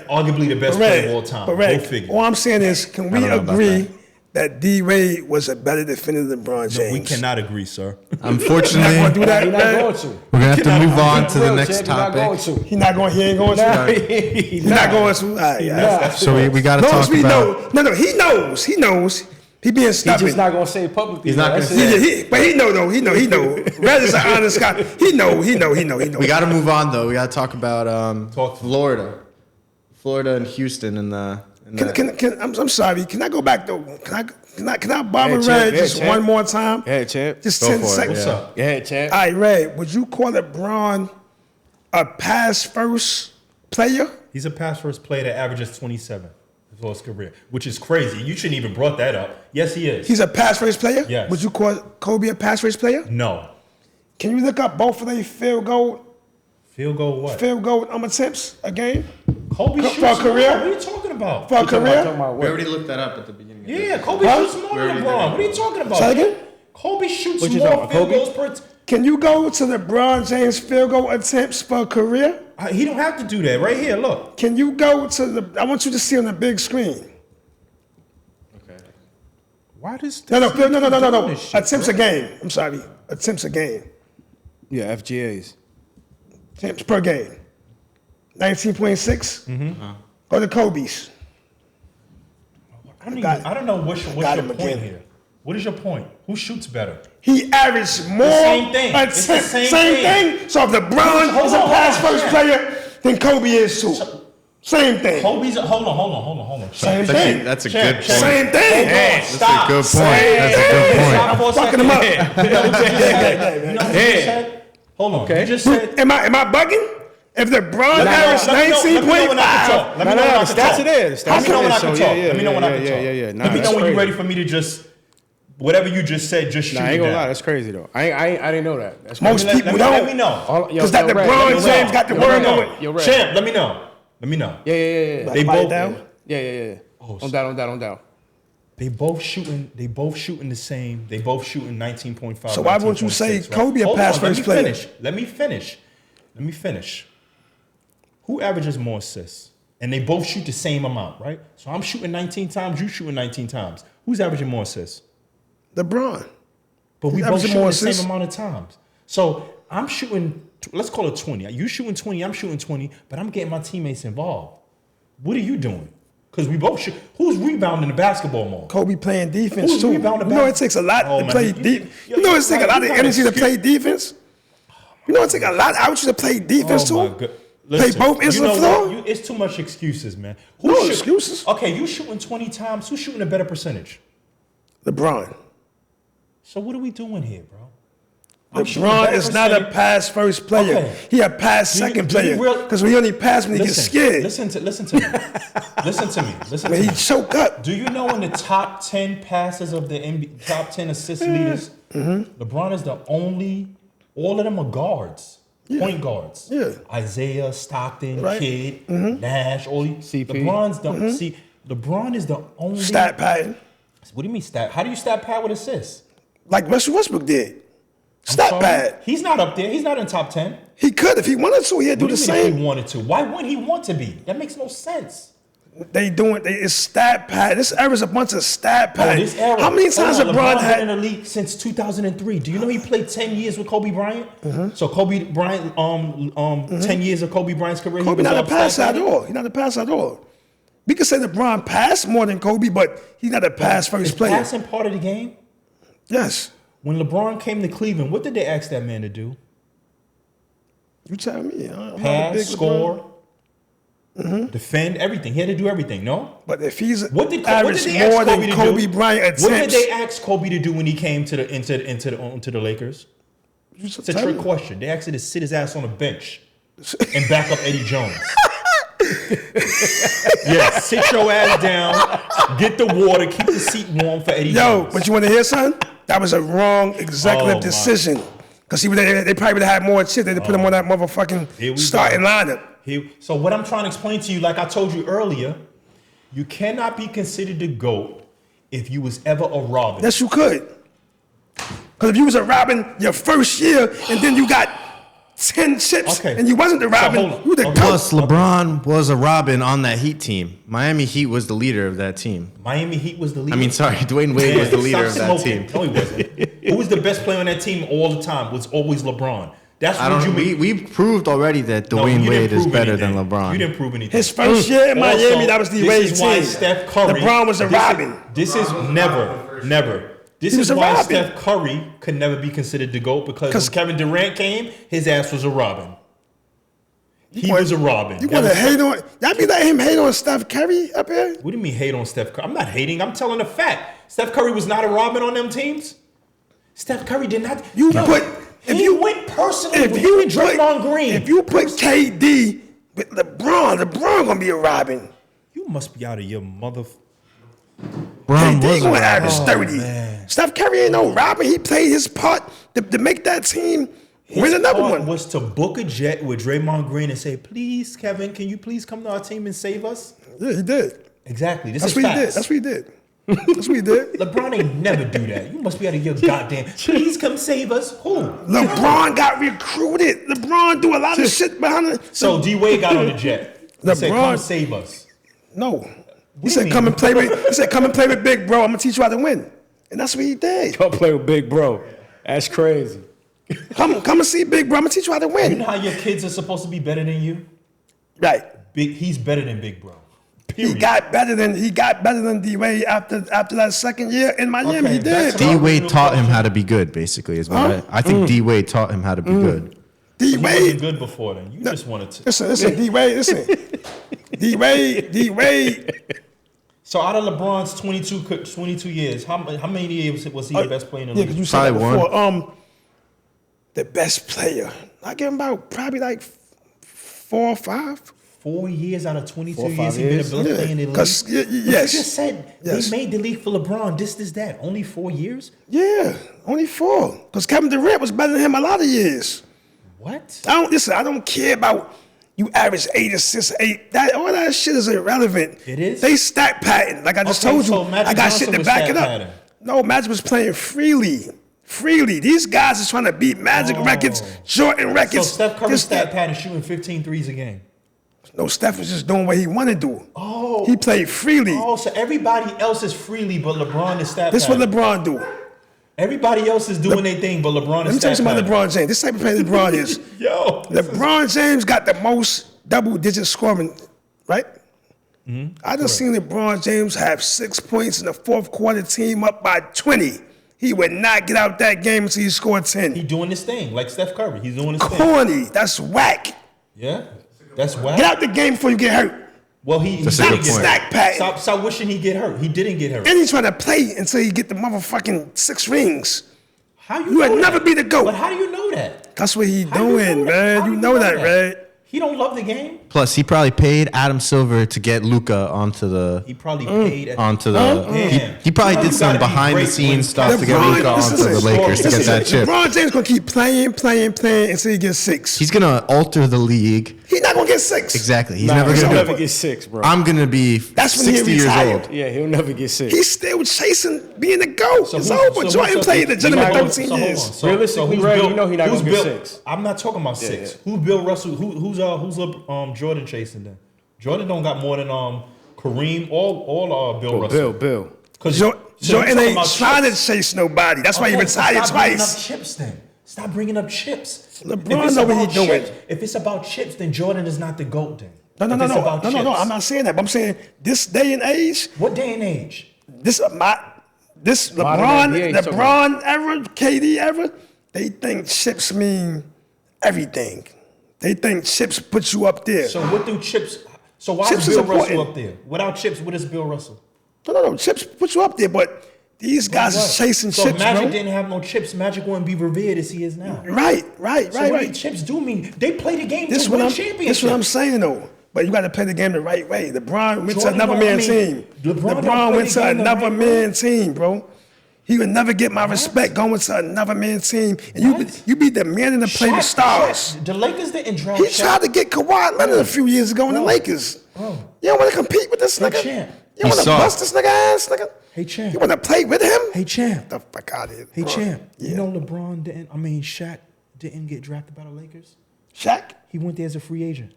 arguably the best player of all time.
But
Go
Red,
figure.
all I'm saying is, can we
don't know about
agree that D-Wade was a better defender than LeBron James?
We cannot agree, sir.
Unfortunately,
You're not going to do that,
You're not
Red?
going to.
we're gonna have to move on to the
Real,
next
champ, you're not going
topic.
to.
He not going. He ain't going to.
Nah,
He's not going to. All right, all right.
So we got to
No,
talk
we
about.
know. No, he knows. He knows. He being
He's
stubborn.
just not going to say it publicly.
He's not
though.
gonna
That's
say
it.
it.
But he know though. He know. Red is an honest guy. He know.
We got to move on though. We got to talk about
Talk.
Florida and Houston in the.
I'm sorry. Can I go back though? Can I bother
Yeah, champ.
Red
Yeah,
just
champ.
one more time?
Yeah, champ.
Just
Go
10
for it,
seconds.
yeah.
What's up?
Yeah, champ.
All right, Red. Would you call LeBron a pass first player?
He's a pass first player that averages 27 for his career, which is crazy. You shouldn't even brought that up. Yes, he is.
He's a pass first player.
Yes.
Would you call Kobe a pass first player?
No.
Can you look up both of their field goal
What?
attempts a game
Kobe
For
shoots
a
more.
career?
What are you talking about?
for a career?
Talking about
We
what?
already looked that up at the beginning.
Yeah, Kobe
Huh?
shoots more
We
than
already
LeBron.
did.
What are you talking about?
Say again?
Kobe shoots
What you
more
talking about,
field
Kobe?
goals per.
Can you go to LeBron James field goal attempts for a career?
He don't have to do that. Right here, look.
Can you go to the? I want you to see on the big screen.
Okay.
Why does
No.
this shit,
Attempts a game. I'm sorry. Attempts a game.
Yeah, FGAs.
Attempts per game. 19.6. Go to Kobe's.
I don't
got-
know what's your
got him
point
again.
here. What is your point? Who shoots better?
He averaged more
same thing. It's the
attempts.
same
Same thing. So if LeBron
Hold
is a
on,
pass
hold on,
first
yeah.
player, then Kobe is too. Same thing.
Kobe's hold on.
Same
That's
thing.
that's a
Check,
good
check.
point.
Same thing.
That's
Stop.
a good point.
Say
That's a good point.
Stop for a
Fucking
second.
him up.
You know what you just said? You know what you just said? Hold on.
Okay.
You just said.
Am I bugging? If LeBron averaged
Let me know when I can
19.5,
talk. Let me
No,
know when I
the
can
stats
talk.
are there. The stats
Let me know
are
when I
there.
can
So,
talk.
yeah,
Let me know when I can
yeah,
talk.
yeah. Nah,
Let me know
that's
when you're
crazy.
ready for me to just whatever you just said. Just shoot
Nah, I
it
ain't gonna lie.
down.
That's crazy though. I didn't know that. That's
most
crazy.
people
Let me
don't.
know.
Because that
Red,
LeBron
let me
James
know.
got the
Yo,
word
Red,
going.
Yo, Red.
Champ, let me know. Let me know.
Yeah.
They
Write it
both
down.
Yeah.
Oh,
On down.
They both shooting the same. They both shooting 19.5.
So why won't you say
19.6, right?
Kobe a
Hold
pass
on,
first player?
Let me finish. Who averages more assists? And they both shoot the same amount, right? So I'm shooting 19 times, you shooting 19 times. Who's averaging more assists?
LeBron.
But we
Who's
both
averaging
shooting
more
the same
assists?
amount of times. So I'm shooting, let's call it 20. You shooting 20, I'm shooting 20, but I'm getting my teammates involved. What are you doing? Because we both shoot. Who's rebounding the basketball more?
Kobe playing defense
Who's
too. You
rebounding
know it
back?
takes a lot
Oh,
to
man,
play
you-
deep.
you-
You know it takes a lot
you
of
got
energy to
excuse-
play defense. You know it takes a lot out you to play defense
Oh, my
too.
God.
Play
Listen,
both ends
you
of
know
the floor.
what? It's too much excuses, man.
No excuses.
Okay, you shooting 20 times. Who's shooting a better percentage?
LeBron.
So what are we doing here, bro? I'm shooting
LeBron
better
is not a
percentage.
pass first player.
Okay.
He a pass
Do you-
second
do you
player.
real-
Because when he only pass when he gets scared.
Listen to me. Listen to me. Listen
When
to
he
me.
choke up.
Do you know in the top 10 passes of the NBA, top 10 assist leaders, LeBron is the only, all of them are guards, point guards.
Yeah.
Isaiah, Stockton,
Right.
Kidd, Nash, all these.
CP.
LeBron is the only.
Stat pattern.
What do you mean stat? How do you stat pad with assists?
Like Russell Westbrook did.
I'm
Stat
sorry?
pad.
He's not up there. He's not in top 10.
He could if he wanted to. He'd do
What
the
do you mean if
same.
he wanted to? Why wouldn't he want to be? That makes no sense.
It's stat pad. This era's a bunch of stat
Oh,
pad.
this era.
How many times
Hold on,
LeBron
LeBron's been in
had?
the league since 2003. Do you know he played 10 years with Kobe Bryant?
Mm-hmm.
So Kobe Bryant, 10 years of Kobe Bryant's career.
Kobe
he was
not a
up
passer
stat
at
padding?
all. He's not a passer at all. We could say LeBron passed more than Kobe, but he's not a pass first player.
Passing part of the game?
Yes.
When LeBron came to Cleveland, what did they ask that man to do?
You tell me. I'm not a
Pass,
big
score, defend, everything. He had to do everything, no?
But if he's
What did
averaged
they ask
more
Kobe
than
to
Kobe
do?
Bryant attempts.
What did they ask Kobe to do when he came to the Lakers? It's a trick question. They asked him to sit his ass on a bench and back up Eddie Jones. Yeah, sit your ass down, get the water, keep the seat warm for Eddie Jones.
But you want to hear something? That was a wrong executive decision. Because they probably would have had more shit. They'd put him on that motherfucking starting lineup.
So what I'm trying to explain to you, like I told you earlier, you cannot be considered the GOAT if you was ever a Robin.
Yes, you could. Because if you was a Robin your first year and then you got 10 chips and you wasn't the Robin, you the GOAT.
Plus, LeBron was a Robin on that Heat team. Miami Heat was the leader of that team.
Miami Heat was the leader?
I mean, sorry, Dwayne Wade was the leader of that team.
No, he wasn't. Who was the best player on that team all the time? Was always LeBron. That's what you mean.
We proved already that Dwayne Wade is better than LeBron.
You didn't prove anything.
His first year in Miami, that was the Wade team.
This is why Steph Curry.
LeBron was a Robin.
This is never. This is why Steph Curry could never be considered the GOAT because when Kevin Durant came, his ass was a Robin. He was a Robin.
You want to hate on? Y'all be letting him hate on Steph Curry up here?
What do you mean hate on Steph Curry? I'm not hating. I'm telling the fact. Steph Curry was not a Robin on them teams. Steph Curry did not. If you went personally with Draymond Green.
If you put KD with LeBron gonna be a Robin.
You must be out of your mother.
KD gonna average 30. Man. Steph Curry ain't no Robin. He played his part to make that team win another one.
Was to book a jet with Draymond Green and say, "Please, Kevin, can you please come to our team and save us?"
Yeah, he did.
Exactly.
That's what he did. That's what he did. That's what he did.
LeBron ain't never do that. You must be out of your goddamn. Please come save us. Who?
LeBron got recruited. LeBron do a lot of shit behind it.
So D Wade got on the jet. He said, "Come save us."
No. He said, "Come and play with." He said, "Come and play with Big Bro. I'm gonna teach you how to win." And that's what he did.
Come play with Big Bro. That's crazy.
Come and see Big Bro. I'm gonna teach you how to win.
You know how your kids are supposed to be better than you?
Right.
He's better than Big Bro.
Period. He got better than D Wade after that second year in Miami. He did.
D Wade taught him how to be good. Basically, is what I think. D Wade taught him how to be good.
D Wade
wasn't good before then. You just wanted to.
Listen. D Wade. Listen. D Wade.
So out of LeBron's 22 years, how many years was he the best player in the league?
Because you said that before. The best player. I give him about probably like 4 or 5.
4 years out of 22 years, he been the best player in the league.
Yes.
You just said they made the league for LeBron. This, that. Only 4 years?
Yeah, only 4. Because Kevin Durant was better than him a lot of years.
What?
I don't care about you average 8 assists, 8. All that shit is irrelevant.
It is?
They stack pattern. Like I just told you. I got shit to back it up. No, Magic was playing freely. These guys is trying to beat Magic records, Jordan records.
So Steph Curry stat pattern shooting 15 threes a game.
No, Steph was just doing what he wanted to do. Oh. He played freely.
Oh, so everybody else is freely, but LeBron is stat pattern.
This is what LeBron do.
Everybody else is doing their thing, but LeBron is stat pattern.
Let me tell you something about LeBron James. This type of player LeBron is. LeBron James got the most double-digit scoring, right? Mm-hmm. I just seen LeBron James have 6 points in the fourth quarter, team up by 20. He would not get out that game until he scored 10.
He doing this thing, like Steph Curry. He's doing his thing.
Corny. That's whack.
Yeah? That's whack?
Get out the game before you get hurt.
Well, he didn't get hurt. Stop wishing he get hurt. He didn't get hurt.
And he's trying to play until he get the motherfucking 6 rings. You would never be the GOAT.
But how do you know that?
That's what he doing, man. You know that, right?
He don't love the game.
Plus, he probably paid Adam Silver to get Luka onto the.
He probably paid
onto the. He probably did some behind the scenes stuff to get Luka onto the Lakers to get that chip.
LeBron James gonna keep playing until he gets 6.
He's gonna alter the league.
He's not gonna get 6.
Exactly. He's never gonna
get 6, bro.
I'm gonna be 60 years old.
Yeah, he'll never get 6.
He's still chasing being the GOAT. It's over. Jordan played legitimate 13 years.
Realistically, you know he's not gonna get 6.
I'm not talking about 6. Who's Bill Russell? Who's Jordan chasing then? Jordan don't got more than Kareem, all Bill Russell.
Bill.
Because Jordan ain't trying to chase nobody. That's why he retired twice.
Stop bringing up chips.
LeBron know what he's doing.
If it's about chips, then Jordan is not the GOAT then.
No. I'm not saying that. But I'm saying this day and age.
What day and age?
This
Modern NBA
LeBron era, KD era. They think chips mean everything. They think chips put you up there.
So what do chips? So why
Chips
is
is
Bill Russell
important.
up there? Without chips, what is Bill Russell?
No. Chips put you up there, but these guys is chasing
So
chips,
if Magic
bro.
didn't have no chips, Magic wouldn't be revered as he is now.
Right.
So what do chips do mean? They play the game
This
to
what
win
I'm.
championships.
This what I'm saying though. But you got to play the game the right way. LeBron went to
Jordan
another
don't-
man's
I mean,
team.
LeBron don't
LeBron
play
went
the
to
game the
another
right way.
man's team, bro. He would never get my respect going to another man's team. And
What?
you be demanding to play with stars.
The Lakers didn't draft
He
Shaq.
tried to get Kawhi Leonard a few years ago in the Lakers.
Bro.
You don't want to compete with this
Hey,
nigga?
champ.
You want to
saw
bust this nigga ass, nigga?
Hey, champ.
You want to play with him?
Hey, champ.
The fuck out of here.
Hey,
bro.
champ.
Yeah.
You know Shaq didn't get drafted by the Lakers?
Shaq?
He went there as a free agent.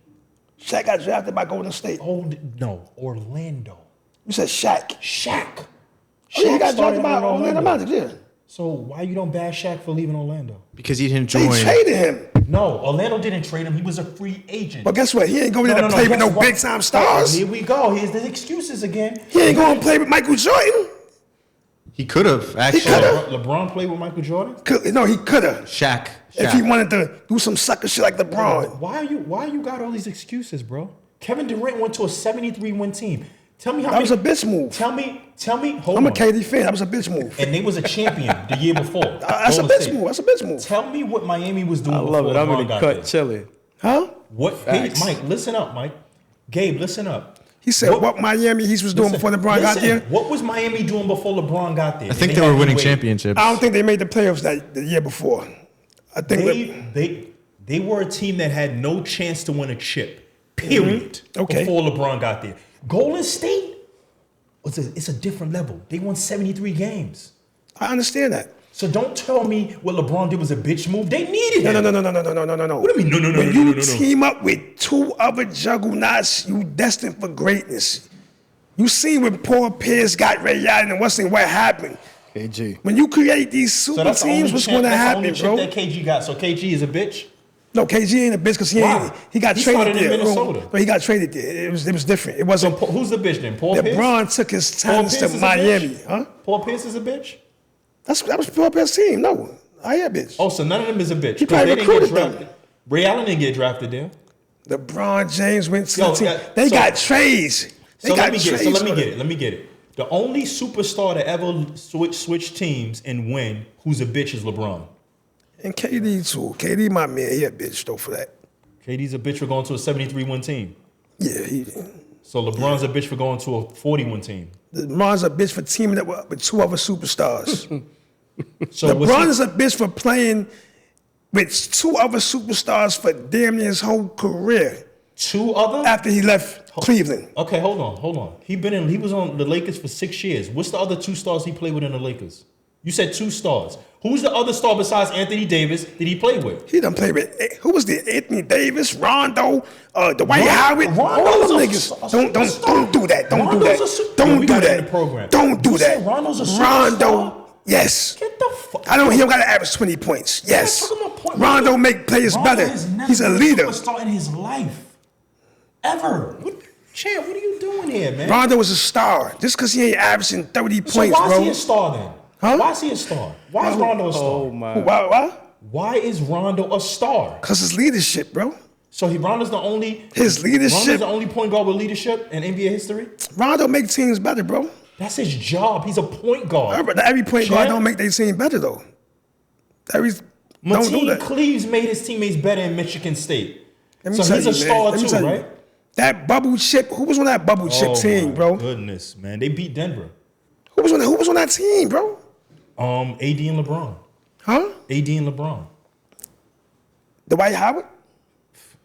Shaq got drafted by Golden State.
Orlando.
You said Shaq.
Shaq.
Oh, yeah, he got
started
drafted by
in
Orlando Magic, yeah.
So why you don't bash Shaq for leaving Orlando?
Because he didn't
They
join.
traded him.
No, Orlando didn't trade him. He was a free agent.
But guess what? He ain't going there to play with
guess
no
what?
big time stars.
Here we go. Here's the excuses again.
He ain't going to play with Michael Jordan.
He could have actually.
coulda.
LeBron played with Michael Jordan.
No, he could have.
Shaq.
If he wanted to do some sucker shit like LeBron.
Why you got all these excuses, bro? Kevin Durant went to a 73-win team. Tell me how
That
many.
was a bitch move.
Tell me. Hold
I'm
on.
a KD fan. That was a bitch move.
And they was a champion the year before.
That's a
Golden
bitch
State.
move. That's a bitch move.
Tell me what Miami was doing
I love
before
it. I'm
LeBron
in the
got
cut
there.
chilling.
Huh?
Hey,
Facts.
Mike, listen up, Mike. Gabe, listen up.
He said what Miami Heat was doing before LeBron got there.
What was Miami doing before LeBron got there?
I think they were
had
winning
Wade.
championships.
I don't think they made the playoffs the year before. I think
They were a team that had no chance to win a chip. Period.
Okay.
Before LeBron got there. Golden State, it's a different level. They won 73 games.
I understand that.
So don't tell me what LeBron did was a bitch move. They needed him.
No.
What do you mean? No.
When you team up with two other juggernauts, you destined for greatness. You seen when Paul Pierce got Ray Allen and what happened.
KG.
When you create these
So
super
that's the only
teams, what's
chip-
going to
that's the
happen,
only
bro?
chip that KG got. So KG is a bitch.
No, KG ain't a bitch because he
Why?
got
He
traded
started in
there.
Minnesota.
No, he got traded there. It was different. It
So
wasn't.
who's the bitch then? Paul Pierce?
LeBron took his
Paul
talents
Pierce
to
is a
Miami,
bitch?
huh?
Paul Pierce is a bitch?
That was Paul Pierce's team. No, I am a bitch.
Oh, so none of them is a bitch.
He
'cause
probably
they didn't get
recruited them.
drafted. Ray Allen didn't get drafted there.
LeBron James went to
Yo,
the team.
yeah,
They
so-
got trades. They
So
got
let me get
trades.
it. Let me get it. The only superstar to ever switch teams and win who's a bitch is LeBron.
And KD too. KD, my man, he a bitch though for that.
KD's a bitch for going to a 73-win team.
Yeah,
So LeBron's a bitch for going to a 40-win team.
LeBron's a bitch for teaming up with two other superstars.
So was
LeBron
he-
is a bitch for playing with two other superstars for damn near his whole career
two other?
after he left Cleveland.
Okay, hold on. He was on the Lakers for 6 years. What's the other two stars he played with in the Lakers? You said 2 stars. Who's the other star besides Anthony Davis that he played with?
He done played with who was the Anthony Davis, Rondo, Dwight Howard, all
Rondo's
them
a
niggas.
star.
Don't do that. Don't do
Rondo's
that.
a super-
Don't
we
do
got it in
that.
the program.
Don't do
You
that.
said Rondo's a superstar?
Rondo, yes.
Get the fuck.
I don't. He don't got to average 20 points. Yes.
talking about point-
Rondo make players
Rondo
better.
has never
He's a
been
leader.
superstar in his life. Ever. Champ, what are you doing here, man?
Rondo was a star. Just because he ain't averaging 30
So
points,
why is he
bro.
a star then?
Huh?
Why is he a star? Why is Rondo a star?
Oh my.
Why?
Why is Rondo a star?
Because his leadership, bro.
So Rondo's the only
His leadership.
Rondo's the only point guard with leadership in NBA history?
Rondo make teams better, bro.
That's his job. He's a point guard.
Every point guard
Champ?
don't make their team better, though. Don't do
Mateen
that.
Cleaves made his teammates better in Michigan State.
Let me
So
tell
he's
you,
a
man.
star
Let me
too,
tell you.
right?
That bubble chip. Who was on that bubble chip team,
my
bro?
goodness, man. They beat Denver.
Who was on that team, bro?
AD and LeBron.
Huh?
AD and LeBron.
Dwight Howard?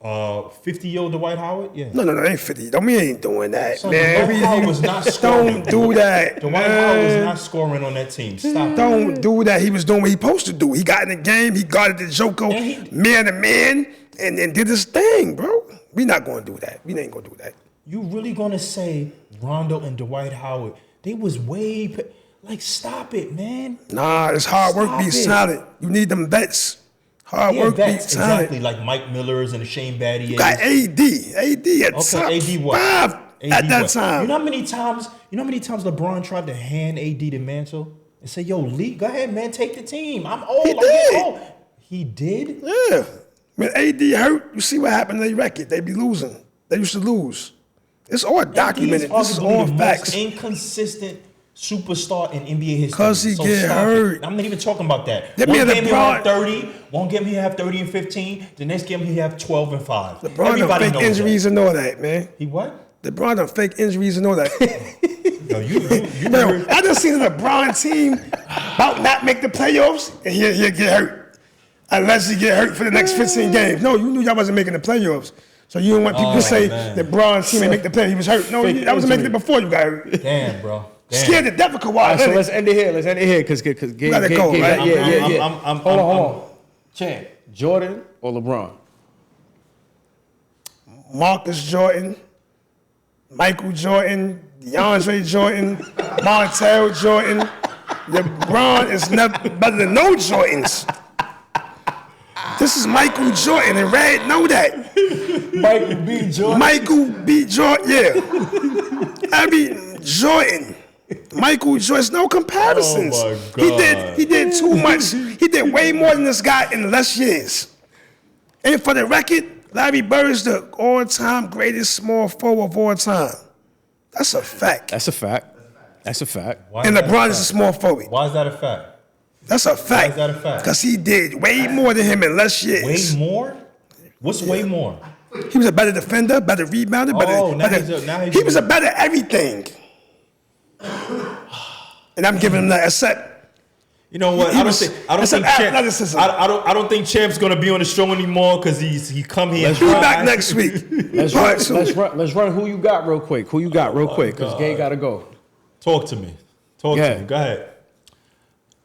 50-year-old Dwight Howard? Yeah.
No, ain't 50. Don't mean ain't doing that,
Son,
man.
Dwight Howard was not scoring.
Don't do that.
Dwight Howard was
man.
not scoring on that team. Stop.
Don't do that. He was doing what he supposed to do. He got in the game. He guarded the Joker man to man and did his thing, bro. We not going to do that. We ain't going to do that.
You really gonna say Rondo and Dwight Howard? They was stop it, man.
Nah, it's hard work.
Stop
Be
it.
solid. You need them vets. Hard
Yeah,
work
vets,
beats talent.
exactly, like Mike Miller's and the Shane Battier.
You got AD. AD at top
Okay, AD what?
5
AD
at that
what?
time.
You know how many times LeBron tried to hand AD the mantle and say, "Yo, Lee, go ahead, man, take the team. I'm old.
He
I'm getting
did.
old." He did.
Yeah. When AD hurt, you see what happened to their record. They be losing. They used to lose. It's all documented. This is all
the
facts.
most inconsistent superstar in NBA history.
Cause he get
stop
hurt.
it. I'm not even talking about that.
Give
One
me a
game he'll have
LeBron.
30. One game he'll have 30 and 15. The next game he'll have 12 and 5.
LeBron done
Everybody
fake
knows
injuries
that.
and all that, man.
He what?
LeBron done fake injuries and all that.
Yo, you
Bro, I just seen the LeBron team about not make the playoffs, and he'll get hurt. Unless he get hurt for the next 15 games. No, you knew y'all wasn't making the playoffs. So you don't want people to say
man.
the LeBron team ain't make the playoffs. He was hurt. No, I wasn't making it before you got hurt.
Damn, bro. Damn.
Scared to death of Kawhi.
All right, so
Leonard.
let's end it here. Let's end it here because game.
Gotta go, right?
Yeah.
I'm-
Hold on. Champ, Jordan or LeBron?
Marcus Jordan, Michael Jordan, DeAndre Jordan, Montel Jordan. LeBron is never better than no Jordans. This is Michael Jordan, and Red know that.
Michael B. Jordan.
Michael B. Jordan, yeah. I mean, Jordan. Michael Jordan, no comparisons.
Oh, my God.
He did too much. He did way more than this guy in less years. And for the record, Larry Bird is the all-time greatest small forward of all time. That's a fact.
That's a fact. That's a fact.
Why
And
is that
LeBron
a
is a
fact?
small forward.
Why is that a fact?
That's a fact.
Why is that a fact?
Because he did way more than him in less years.
Way more? What's way more?
He was a better defender, better rebounder,
Oh, now
better.
he's
He was a better everything. And I'm giving him that. Except
You know what?
He
I don't
was-
think
it's an
Champ,
athleticism.
I don't think Champ's gonna be on the show anymore because he come here.
he'll be back next week.
Let's
All
run.
right, so-
Let's run. Who you got real quick? Who you got real quick? Because Gay gotta go.
Talk to me. Talk
Yeah.
to me. Go ahead.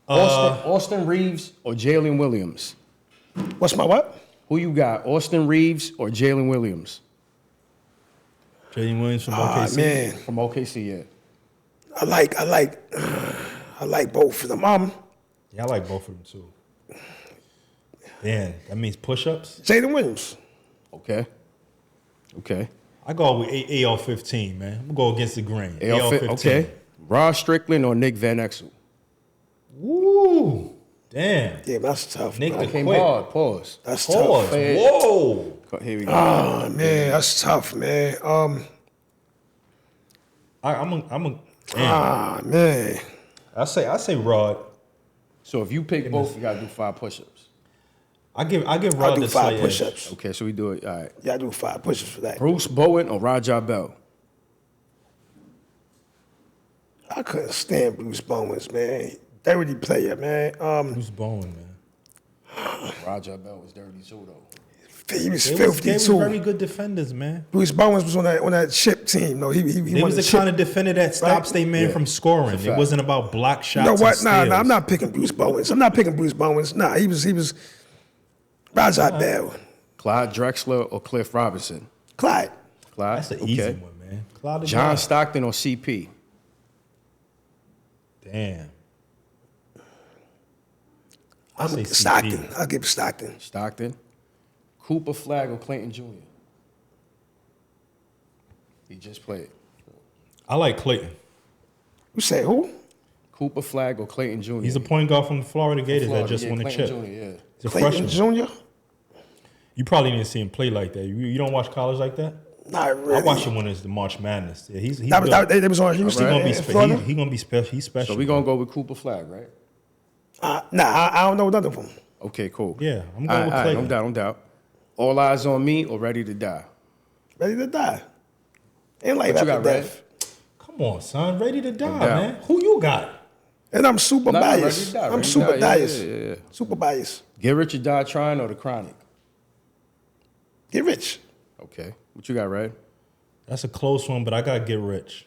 Austin Reeves or Jalen Williams?
What's my what?
Who you got? Austin Reeves or Jalen Williams
Jalen Williams from
Ah,
OKC.
man.
from OKC? Yeah.
I like both of them.
Yeah, I like both of them too. Damn, that means push-ups.
Jaden Williams.
Okay.
I go with AL-15, man. I'm gonna go against the grain.
AL-15. Okay. Ross Strickland or Nick Van Exel?
Woo. Damn.
Yeah, that's tough.
Nick
bro.
the
Came
quick.
hard. Pause.
That's
Pause.
tough.
Whoa.
Here we go.
Oh man, that's tough, man.
I'm a damn.
Man.
I say Rod.
So if you pick both, you gotta do 5 push-ups.
I give
I'll
Rod
do
the
5
slight edge.
push-ups.
Okay, so we do it. All right.
Yeah, I do 5 push-ups for that.
Bruce Bowen or Raja Bell?
I couldn't stand Bruce Bowens, man. Dirty player, man.
Who's Bowen, man?
Raja Bell was dirty too, though.
He was
They
filthy
was
too.
very good defenders, man.
Bruce Bowens was on that chip team. No, he
They
won
was
the
the
chip.
kind of defender that stops their man
Yeah.
from scoring.
It's a
It
fact.
wasn't about block shots.
You know what?
and
Nah,
steals.
I'm not picking Bruce Bowens. I'm not picking Bruce Bowens. Nah, he was Raja Bell.
Clyde Drexler or Cliff Robinson?
Clyde.
Clyde.
That's an easy one, man. Clyde the
John
guy.
Stockton or CP?
Damn.
I'm
say
Stockton.
CP.
I'll give Stockton.
Stockton. Cooper Flag or Clayton Jr.? He just played.
I like Clayton.
You say who?
Cooper Flag or Clayton Jr.?
He's a point guard from the Florida Gators that just won the
Clayton
chip.
Jr., yeah.
He's a
Clayton
freshman.
Jr.?
You probably didn't see him play like that. You don't watch college like that?
Not really.
I watched him when it's the March Madness. Yeah, he's
That was,
good.
they was on Houston.
He gonna be
in
special.
Florida?
He gonna be special. He's special.
So we're going to go with Cooper Flag, right?
Nah, I don't know none of them.
Okay, cool.
Yeah, I'm going
All right,
with
all right,
Clayton.
no doubt. All Eyes on Me or Ready to Die?
Ready to die. Ain't like
What you
after
got, Red?
death.
Come on, son. Ready to die,
doubt.
man. Who you got?
And I'm super
Nah, Ready
biased.
to Die,
I'm
Ready to
super
Die,
biased.
yeah.
Super biased.
Get Rich or Die Trying or The Chronic?
Get rich.
Okay. What you got, Red?
That's a close one, but I gotta get rich.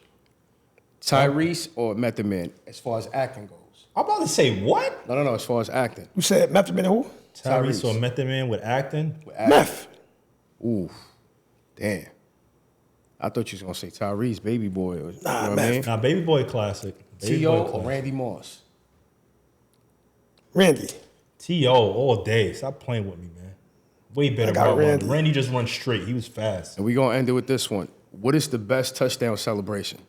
Tyrese or Method Man as far as acting goes?
I'm about to say what?
No, as far as acting.
You said Method Man who?
Tyrese
Tyrese.
or Method Man with acting?
Meth.
Ooh, damn. I thought you was going to say Tyrese, Baby Boy. Or, you know what I
Meth.
mean?
Nah, Baby Boy classic. Baby
T.O.
Boy
or
classic.
Randy Moss?
Randy.
T.O. all day. Stop playing with me, man. Way better.
I got Randy.
Randy just runs straight. He was fast.
And we're going to end it with this one. What is the best touchdown celebration?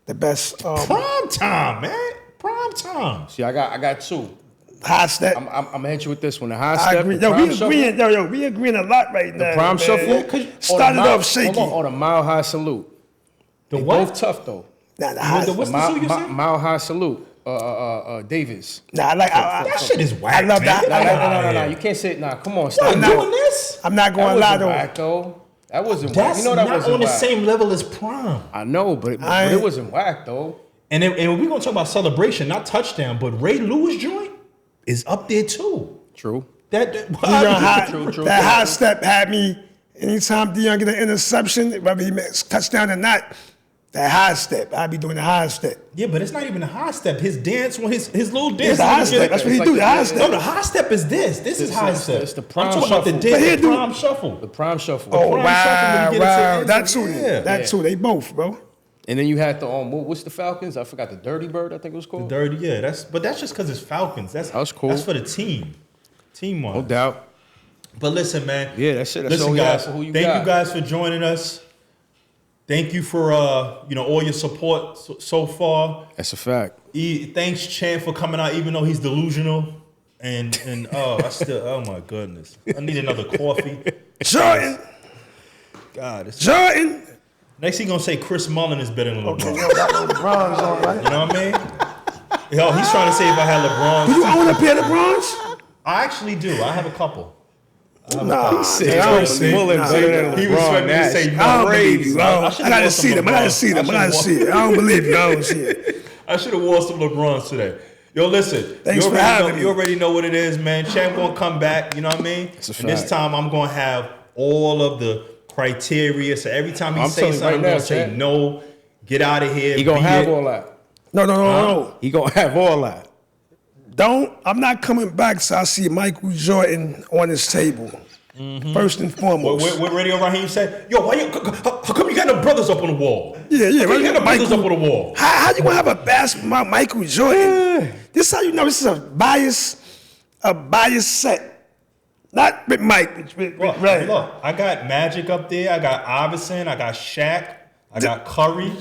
The best
Prime time, man. Prime time.
See, I got two.
high step.
I'm gonna hit you with this one. The high
I
step.
agree.
The prime
We agreeing a lot right now.
The prime
man.
shuffle.
Started off shaky.
Hold on, the mile high salute.
The
They
what?
both tough though.
Nah, the high
What's
step.
the suit you said?
Mile high salute. Davis.
Nah, I like
That shit is whack.
I love that.
No. You can't say. Nah, come on. Stop.
I'm
not-
doing this.
I'm not
That
going to lie
wasn't
though.
whack though. That wasn't whack.
That's
You know that
not
wasn't
on the
whack.
same level as prime.
I know, but
I
it
ain't-
wasn't whack though.
And we're gonna talk about celebration, not touchdown, but Ray Lewis joint is up there too.
True.
That high step had me. Anytime Deion get an interception, whether he makes touchdown or not, that high step, I'd be doing the high step.
Yeah, but it's not even a high step. His dance, his little dance.
It's the high step. That's what he
It's
do.
like
The high
the-
step.
No, the high step is this. This is high step.
it's the prime
I'm talking about the
shuffle.
dance,
But here
the
do-
prime shuffle.
The prime shuffle.
Oh
prime shuffle when
wow,
you get into
wow,
the
that's
answer,
who.
yeah.
That's who. They both, bro.
And then you had the what's the Falcons? I forgot the Dirty Bird. I think it was called.
Dirty, yeah. That's just because it's Falcons. That's
cool.
That's for the team. Team one.
No doubt.
But listen, man.
Yeah, that's it. That's
Listen,
all
guys.
for who you
Thank
got.
you guys for joining us. Thank you for all your support so far.
That's a fact.
Thanks, Chan, for coming out, even though he's delusional. And oh my goodness, I need another coffee.
Jordan.
God,
Jordan.
next he gonna say Chris Mullen is better than LeBron.
Yo, got those bronze on, right?
You know what I mean? Yo, he's trying to say if I had LeBron.
Do you own a pair of bronze?
I actually do. I have a couple.
Nah,
said
I don't
Chris
see.
Mullen
Nah,
better than
He was
LeBron.
expecting me to say
I
no.
don't believe you. I
should've
gotta
wore
see
some
them. I gotta
LeBron.
see them. I
I
gotta
should've
see it. I don't believe you. I don't see it.
I should have wore some LeBrons today. Yo, listen.
Thanks
you
for
already
having
know,
me.
You already know what it is, man. Champ gonna come back. You know what I mean?
That's a
And this
fact.
time I'm gonna have all of the criteria. So every time he
I'm
say
telling you
something,
right
I'm
now,
gonna say
Champ.
no. Get out of here.
He gonna
beat
have
it.
all that.
No.
He gonna have all that.
I'm not coming back till I see Michael Jordan on his table. First and foremost.
What Radio Raheem said? Yo, how come you got no brothers up on the wall?
Yeah.
How come you got no brothers
Michael-
up on the wall?
How you gonna have a basketball Michael Jordan? This is how you know this is a bias set. Not with Mike, with
Look,
Ray.
look, I got Magic up there. I got Iverson. I got Shaq. I got Curry.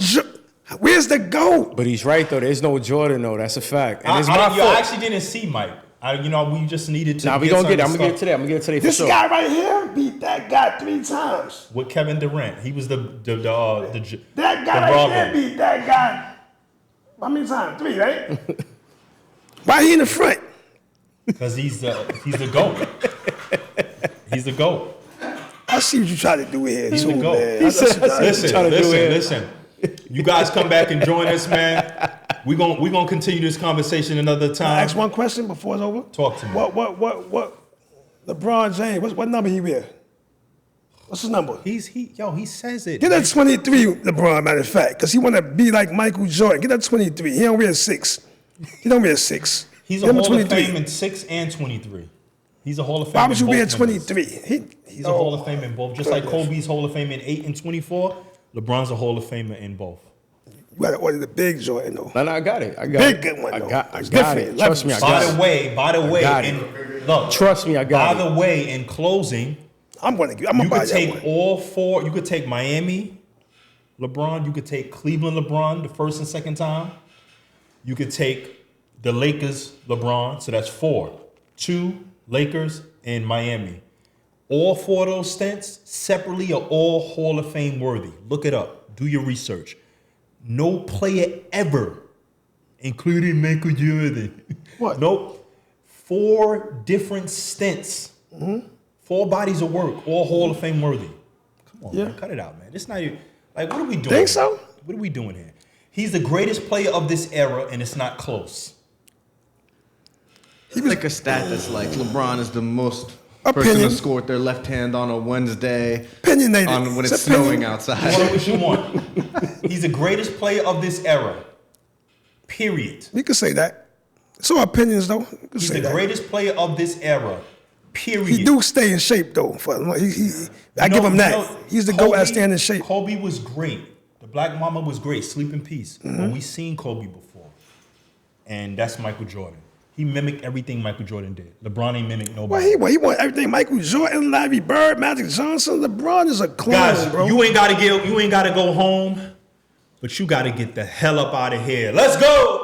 Where's the GOAT?
But he's right though. There's no Jordan though. That's a fact. And it's my
I
fault.
actually didn't see Mike. we just needed to.
Nah, we
get
gonna get it. I'm
some
gonna get it
stuff
today. I'm gonna get it today for
This
sure.
guy right here beat that guy 3 times.
with Kevin Durant. He was the
That guy
the
right
brother.
there beat that guy. How many times? 3, right? Why he in the front?
Because he's the GOAT. He's the GOAT.
I see what you try to do here,
He's
too,
the GOAT.
man. I see what you try to do.
Listen. You guys come back and join us, man. We gonna continue this conversation another
Can I
time.
ask one question before it's over?
Talk to me.
What? LeBron James, what number he wear? What's his number?
He says it.
Get that 23, LeBron, matter of fact, because he want to be like Michael Jordan. Get that 23. He don't wear 6. He don't wear 6.
He's
Get
a
him
Hall of Fame in 6 and 23. He's a Hall of Fame.
Why would you
in
wear
both numbers.
23?
He's a Hall of Fame in both. Just like Kobe's Hall of Fame in 8 and 24, LeBron's a Hall of Famer in both.
You got to order the big Jordan, though.
No, I got it. I got
Big
it.
good one,
I
though.
got
It's
it.
different.
Trust me, I
By
got
By
it.
the way,
got
and look,
Trust me, I got
by
it.
the way, in closing,
I'm gonna
you
buy
could
that
take
one.
all 4. You could take Miami LeBron. You could take Cleveland LeBron the first and second time. You could take the Lakers LeBron. So that's 4. 2 Lakers and Miami. All 4 of those stints separately are all Hall of Fame worthy. Look it up. Do your research. No player ever, including Michael Jordan.
What?
Nope. 4 different stints. 4 bodies of work, all Hall of Fame worthy. Come on,
Yeah.
man. Cut it out, man. This not even, like, what are we doing?
Think so?
What are we doing here? He's the greatest player of this era, and it's not close.
It's like a stat that's like LeBron is the most person
Opinion.
to score with their left hand on a Wednesday
Opinionated.
on when it's
opinion.
snowing
You want
outside.
what you want. He's the greatest player of this era. Period.
You can say that. It's all opinions, though. You can
He's
say
the
that.
greatest player of this era. Period.
He do stay in shape, though. I give him that. He's the GOAT at staying in shape.
Kobe was great. The Black Mama was great. Sleep in peace.
Mm-hmm.
But we seen Kobe before. And that's Michael Jordan. He mimicked everything Michael Jordan did. LeBron ain't mimicked nobody.
Well, he want everything. Michael Jordan, Larry Bird, Magic Johnson. LeBron is a clone,
Guys,
bro.
you ain't gotta go home, but you gotta get the hell up out of here. Let's go.